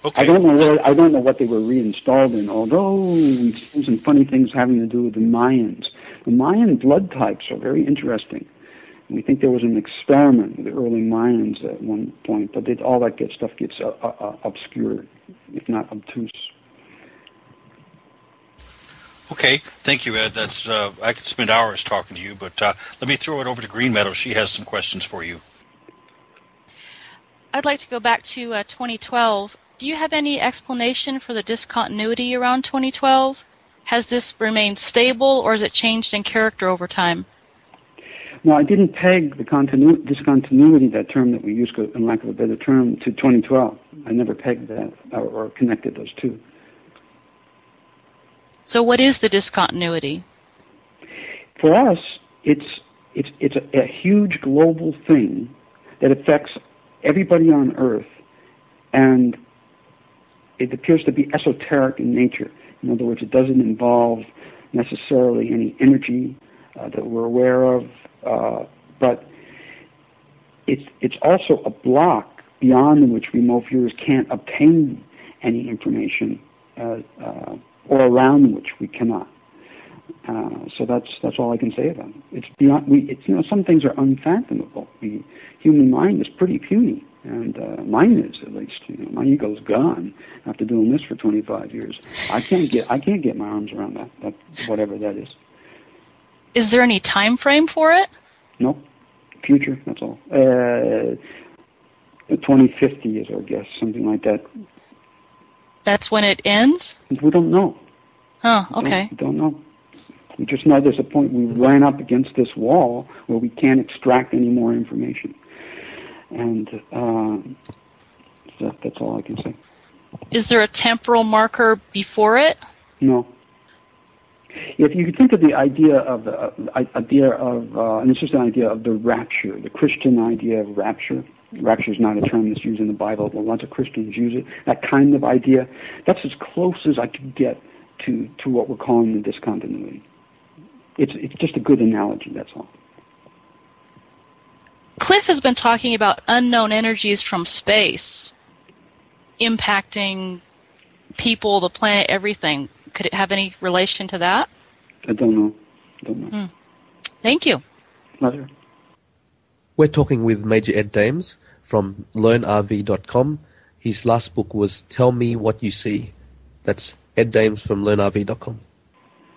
Okay. I don't know what they were reinstalled in, although we've seen some funny things having to do with the Mayans. The Mayan blood types are very interesting. We think there was an experiment with the early Mayans at one point, but all that stuff gets obscured, if not obtuse. Okay, thank you, Ed. That's I could spend hours talking to you, but let me throw it over to Green Meadow. She has some questions for you. I'd like to go back to 2012. Do you have any explanation for the discontinuity around 2012? Has this remained stable, or has it changed in character over time? No, I didn't peg the discontinuity, that term that we use, in lack of a better term, to 2012. I never pegged that or connected those two. So what is the discontinuity? For us, it's a huge global thing that affects everybody on Earth, and it appears to be esoteric in nature. In other words, it doesn't involve necessarily any energy that we're aware of, but it's also a block beyond which remote viewers can't obtain any information, or around which we cannot. So that's all I can say about it. It's beyond. Some things are unfathomable. The human mind is pretty puny, and mine is, at least. My ego's gone after doing this for 25 years. I can't get my arms around that whatever that is. Is there any time frame for it? Nope. Future. That's all. 2050 is our guess, something like that. That's when it ends? We don't know. Huh. Okay. We don't know. We just know there's a point we ran up against this wall where we can't extract any more information. And that's all I can say. Is there a temporal marker before it? No. If you could think of the idea of and it's just an idea of the rapture, the Christian idea of rapture. Rapture is not a term that's used in the Bible, but lots of Christians use it. That kind of idea, that's as close as I could get to what we're calling the discontinuity. It's just a good analogy, that's all. Cliff has been talking about unknown energies from space impacting people, the planet, everything. Could it have any relation to that? I don't know. Thank you. Pleasure. We're talking with Major Ed Dames from LearnRV.com. His last book was Tell Me What You See. That's Ed Dames from LearnRV.com.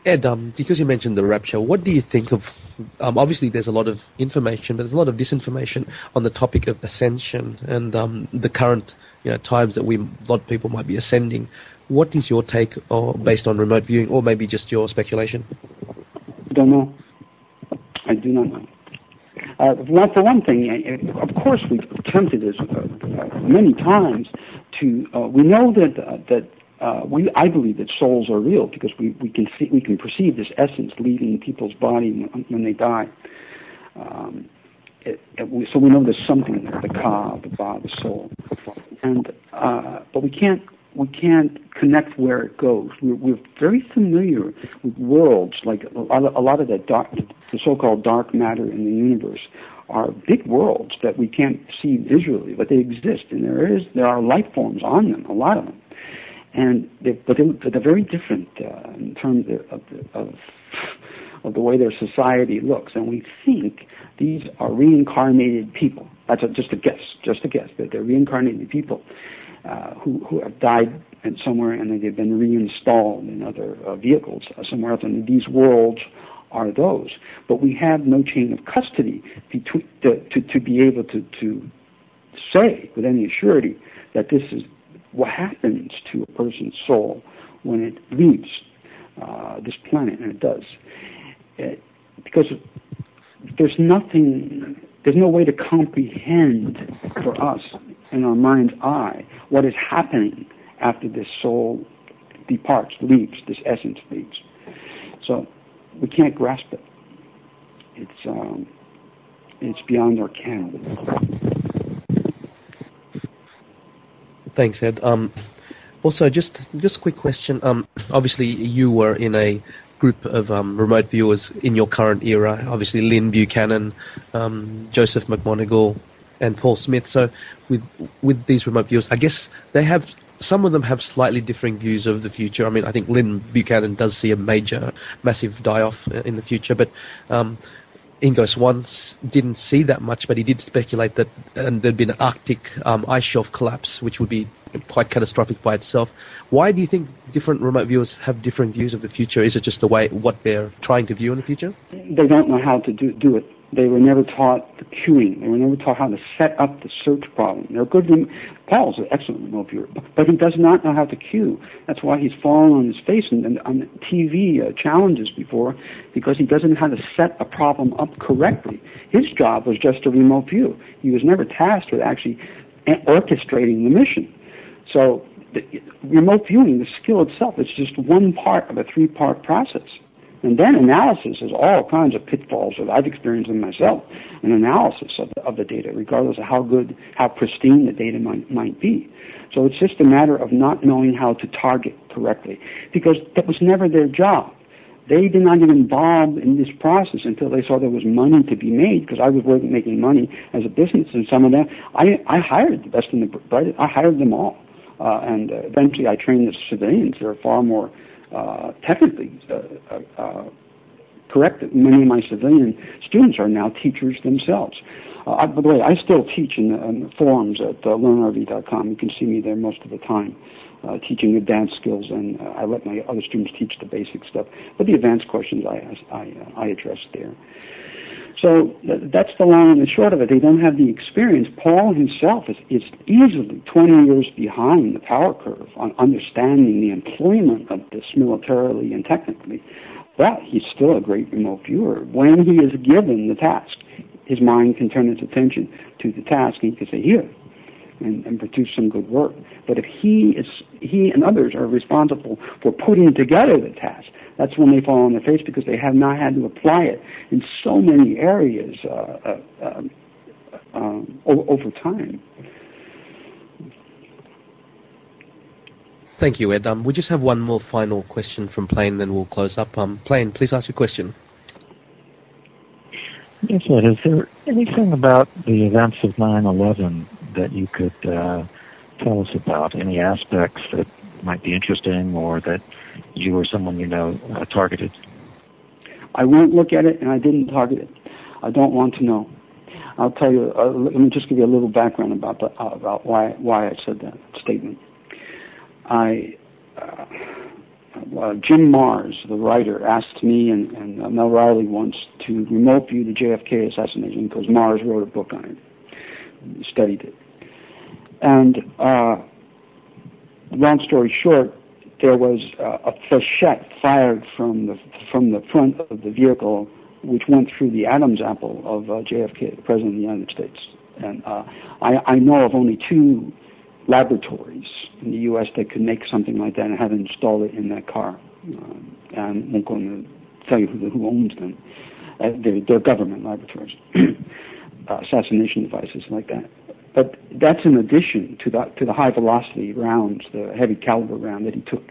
Ed, because you mentioned the rapture, what do you think of, obviously there's a lot of information, but there's a lot of disinformation on the topic of ascension and the current times that a lot of people might be ascending. What is your take based on remote viewing, or maybe just your speculation? I don't know. I do not know. For one thing, of course we've attempted this many times to. We know that I believe that souls are real because we can perceive this essence leaving people's body when they die. So we know there's something there, the ka, the ba, the soul, and but we can't connect where it goes. We're very familiar with worlds like a lot of the so-called dark matter in the universe are big worlds that we can't see visually, but they exist, and there are life forms on them, a lot of them, and they're very different in terms of the way their society looks, and we think these are reincarnated people. That's just a guess, that they're reincarnated people. Who have died somewhere and they've been reinstalled in other vehicles somewhere else, and these worlds are those. But we have no chain of custody to be able to say with any surety that this is what happens to a person's soul when it leaves this planet, and it does. Because there's no way to comprehend for us in our mind's eye what is happening after this soul departs, leaves, this essence leaves. So we can't grasp it. It's beyond our ken. Thanks, Ed. Also, just a quick question. Obviously, you were in a group of remote viewers in your current era. Obviously, Lynn Buchanan, Joseph McMonigal, and Paul Smith. So with these remote viewers, I guess they have some of them have slightly differing views of the future. I mean, I think Lynn Buchanan does see a massive die-off in the future, but Ingo Swann didn't see that much, but he did speculate that there'd been an Arctic ice shelf collapse, which would be quite catastrophic by itself. Why do you think different remote viewers have different views of the future? Is it just the way what they're trying to view in the future? They don't know how to do it. They were never taught the queuing. They were never taught how to set up the search problem. They're good. Paul's an excellent remote viewer, but he does not know how to queue. That's why he's fallen on his face and on TV challenges before, because he doesn't know how to set a problem up correctly. His job was just a remote view. He was never tasked with actually orchestrating the mission. So remote viewing, the skill itself, is just one part of a three-part process. And then analysis is all kinds of pitfalls that I've experienced in myself, an analysis of the data, regardless of how good, how pristine the data might be. So it's just a matter of not knowing how to target correctly, because that was never their job. They did not get involved in this process until they saw there was money to be made, because I was making money as a business, and some of them, I hired the best and the brightest. I hired them all. And eventually I trained the civilians. They're far more technically correct. Many of my civilian students are now teachers themselves. By the way, I still teach in the forums at learnrv.com. You can see me there most of the time, teaching advanced skills, and I let my other students teach the basic stuff. But the advanced questions I address there. So that's the long and the short of it. They don't have the experience. Paul himself is easily 20 years behind the power curve on understanding the employment of this militarily and technically. But he's still a great remote viewer. When he is given the task, his mind can turn its attention to the task, and he can say, here, and produce some good work. But if he and others are responsible for putting together the task, that's when they fall on their face, because they have not had to apply it in so many areas over time. Thank you, Ed. We just have one more final question from Plain, then we'll close up. Plain, please ask your question. Yes, Ed, is there anything about the events of 9/11 that you could tell us about? Any aspects that might be interesting, or that you or someone you know targeted? I won't look at it, and I didn't target it. I don't want to know. I'll tell you. Let me just give you a little background about why I said that statement. Jim Mars, the writer, asked me and Mel Riley once to remote view the JFK assassination, because Mars wrote a book on it, studied it. And long story short, there was a flechette fired from the front of the vehicle, which went through the Adam's apple of JFK, the President of the United States. And I know of only 2 laboratories in the U.S. that could make something like that and have installed it in that car. And I won't go into tell you who owns them. They're government laboratories, assassination devices like that. But that's in addition to the high velocity rounds, the heavy caliber round that he took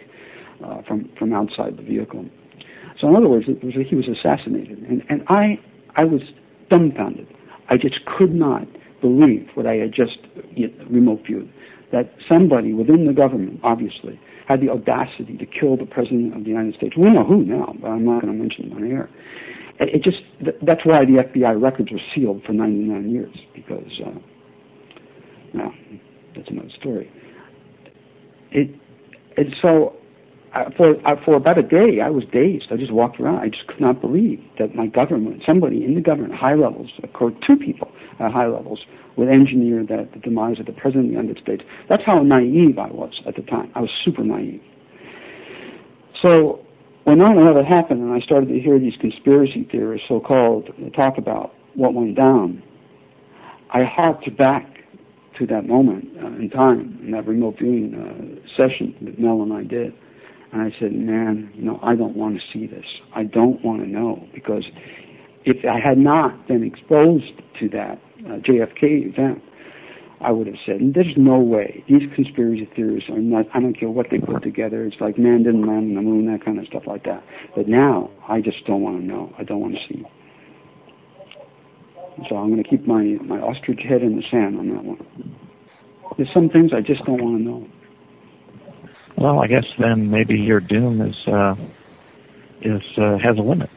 from outside the vehicle. So in other words, he was assassinated, and I was dumbfounded. I just could not believe what I had just remote viewed, that somebody within the government, obviously, had the audacity to kill the President of the United States. We know who now, but I'm not going to mention him on air. That's why the FBI records were sealed for 99 years, because, well, that's another story. And so, for about a day, I was dazed. I just walked around. I just could not believe that my government, somebody in the government, high levels, occurred 2 people at high levels, would engineer the demise of the President of the United States. That's how naive I was at the time. I was super naive. So when 9/11 happened and I started to hear these conspiracy theorists, so-called, talk about what went down, I harked back to that moment in time, in that remote viewing session that Mel and I did. And I said, man, I don't want to see this. I don't want to know, because if I had not been exposed to that JFK event, I would have said, there's no way. These conspiracy theorists are not, I don't care what they put together. It's like man didn't land on the moon, that kind of stuff like that. But now, I just don't want to know. I don't want to see. So I'm going to keep my ostrich head in the sand on that one. There's some things I just don't want to know. Well, I guess then maybe your doom has a limit.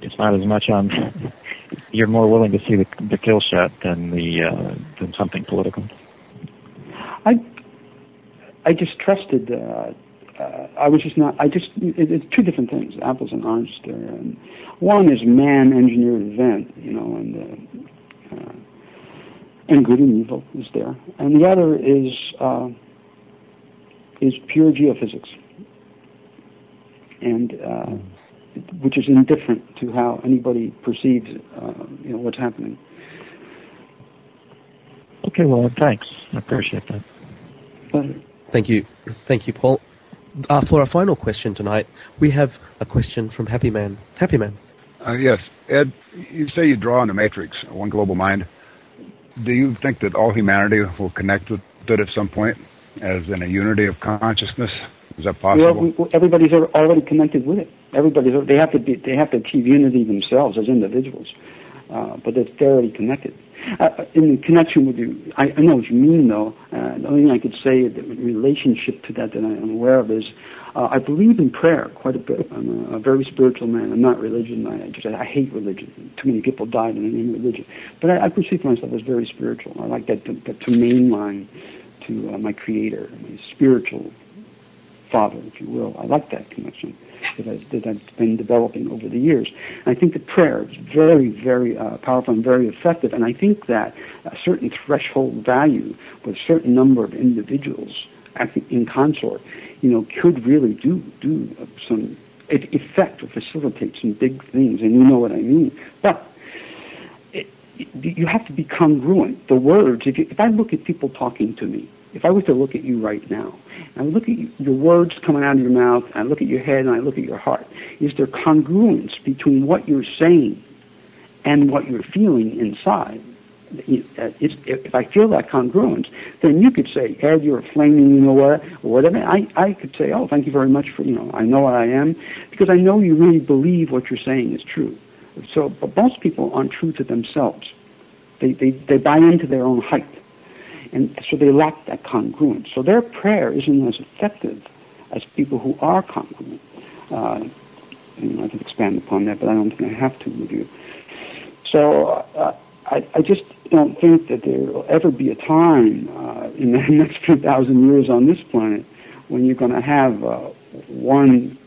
It's not as much on. You're more willing to see the kill shot than something political. I just trusted. I was just not. It's two different things, apples and oranges there. And one is man-engineered event, and good and evil is there, and the other is pure geophysics, and which is indifferent to how anybody perceives, what's happening. Okay, well, thanks. I appreciate that. Pleasure. Thank you, Paul. For our final question tonight, we have a question from Happy Man. Happy Man. Yes, Ed. You say you draw on the matrix, one global mind. Do you think that all humanity will connect with it at some point, as in a unity of consciousness? Is that possible? Well, everybody's already connected with it. They have to achieve unity themselves as individuals, but they're already connected. In connection with you, I know what you mean, though. The only thing I could say in relationship to that I'm aware of is I believe in prayer quite a bit. I'm a very spiritual man. I'm not religion. I hate religion. Too many people died in the name of religion. But I perceive myself as very spiritual. I like that to mainline to my Creator, my spiritual Father, if you will. I like that connection that I've been developing over the years. And I think that prayer is very, very powerful and very effective. And I think that a certain threshold value with a certain number of individuals acting in consort, could really do some effect or facilitate some big things. And you know what I mean. But you have to be congruent. The words, if I look at people talking to me, if I was to look at you right now, and I look at your words coming out of your mouth, and I look at your head, and I look at your heart, is there congruence between what you're saying and what you're feeling inside? If I feel that congruence, then you could say, Ed, you're a flaming, or whatever. I could say, oh, thank you very much for, I know what I am, because I know you really believe what you're saying is true. So, but most people aren't true to themselves. They buy into their own hype. And so they lack that congruence. So their prayer isn't as effective as people who are congruent. I can expand upon that, but I don't think I have to with you. So I just don't think that there will ever be a time in the next 2,000 years on this planet when you're going to have one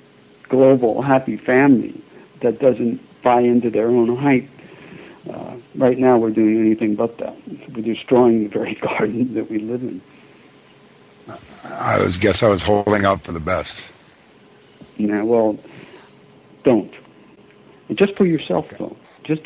global happy family that doesn't buy into their own hype. Right now we're doing anything but that. We're destroying the very garden that we live in. I was holding out for the best. Yeah, well, don't. And just for yourself, though. Just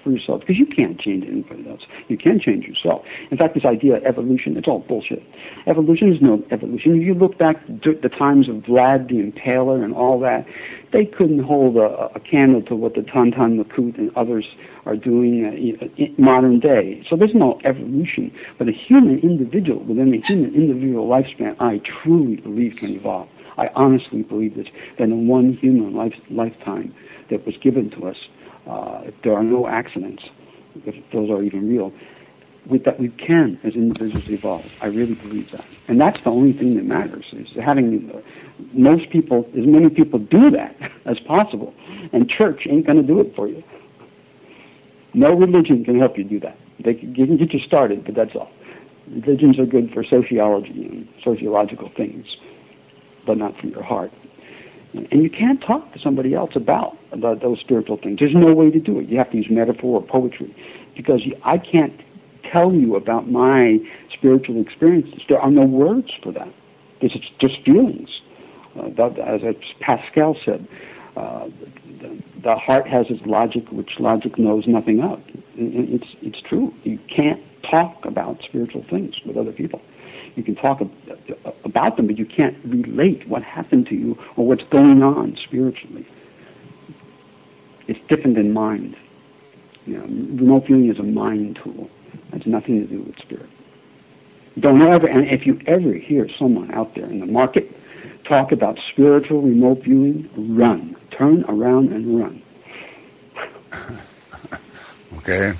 for yourself, because you can't change anybody else. You can change yourself. In fact, this idea of evolution, it's all bullshit. Evolution is no evolution. If you look back to the times of Vlad the Impaler and all that, they couldn't hold a candle to what the Tonton Macoute and others are doing in modern day. So there's no evolution. But a human individual within a human individual lifespan, I truly believe can evolve. I honestly believe this. That in one human lifetime that was given to us, if there are no accidents, if those are even real, that we can, as individuals, evolve. I really believe that. And that's the only thing that matters, is having most people, as many people do that as possible. And church ain't going to do it for you. No religion can help you do that. They can get you started, but that's all. Religions are good for sociology and sociological things, but not for your heart. And you can't talk to somebody else about those spiritual things. There's no way to do it. You have to use metaphor or poetry, because I can't tell you about my spiritual experiences. There are no words for that. It's just feelings. As Pascal said, the heart has its logic, which logic knows nothing of. It's true. You can't talk about spiritual things with other people. You can talk about them, but you can't relate what happened to you or what's going on spiritually. It's different than mind. Remote viewing is a mind tool. It has nothing to do with spirit. And if you ever hear someone out there in the market talk about spiritual remote viewing, run. Turn around and run. Okay.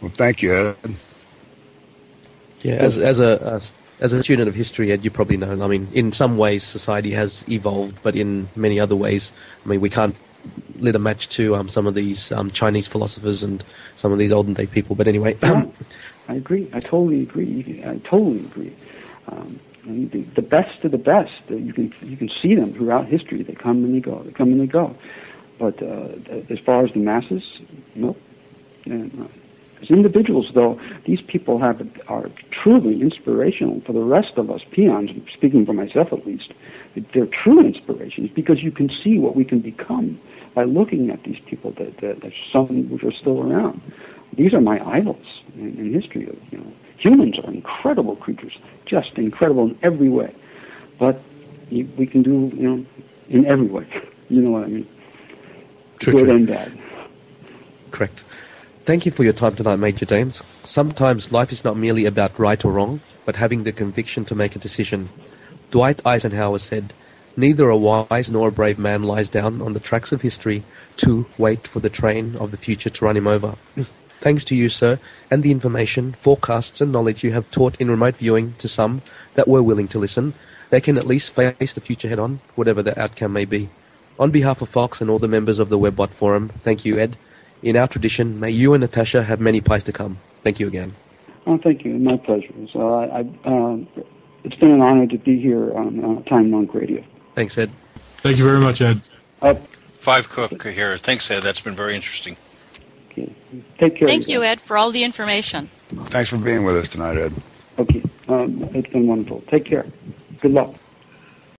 Well, thank you, Ed. Yeah, as As a student of history, Ed, you probably know, I mean, in some ways society has evolved, but in many other ways, I mean, we can't lit a match to some of these Chinese philosophers and some of these olden day people. But anyway, I agree. I totally agree. I totally agree. The best of the best, you can see them throughout history. They come and they go. They come and they go. But as far as the masses, nope. As individuals, though, these people are truly inspirational for the rest of us peons. Speaking for myself, at least, they're true inspirations because you can see what we can become by looking at these people that some which are still around. These are my idols in history. Humans are incredible creatures, just incredible in every way. But we can do, in every way. You know what I mean? Good and bad. Correct. Thank you for your time tonight, Major James. Sometimes life is not merely about right or wrong, but having the conviction to make a decision. Dwight Eisenhower said, "Neither a wise nor a brave man lies down on the tracks of history to wait for the train of the future to run him over." Thanks to you, sir, and the information, forecasts and knowledge you have taught in remote viewing to some that were willing to listen, they can at least face the future head-on, whatever the outcome may be. On behalf of Fox and all the members of the WebBot Forum, thank you, Ed. In our tradition, may you and Natasha have many pies to come. Thank you again. Oh, thank you. My pleasure. So it's been an honor to be here on Time Monk Radio. Thanks, Ed. Thank you very much, Ed. Five Cook here. Thanks, Ed. That's been very interesting. Okay. Take care. Thank you, Ed, for all the information. Thanks for being with us tonight, Ed. Okay. It's been wonderful. Take care. Good luck.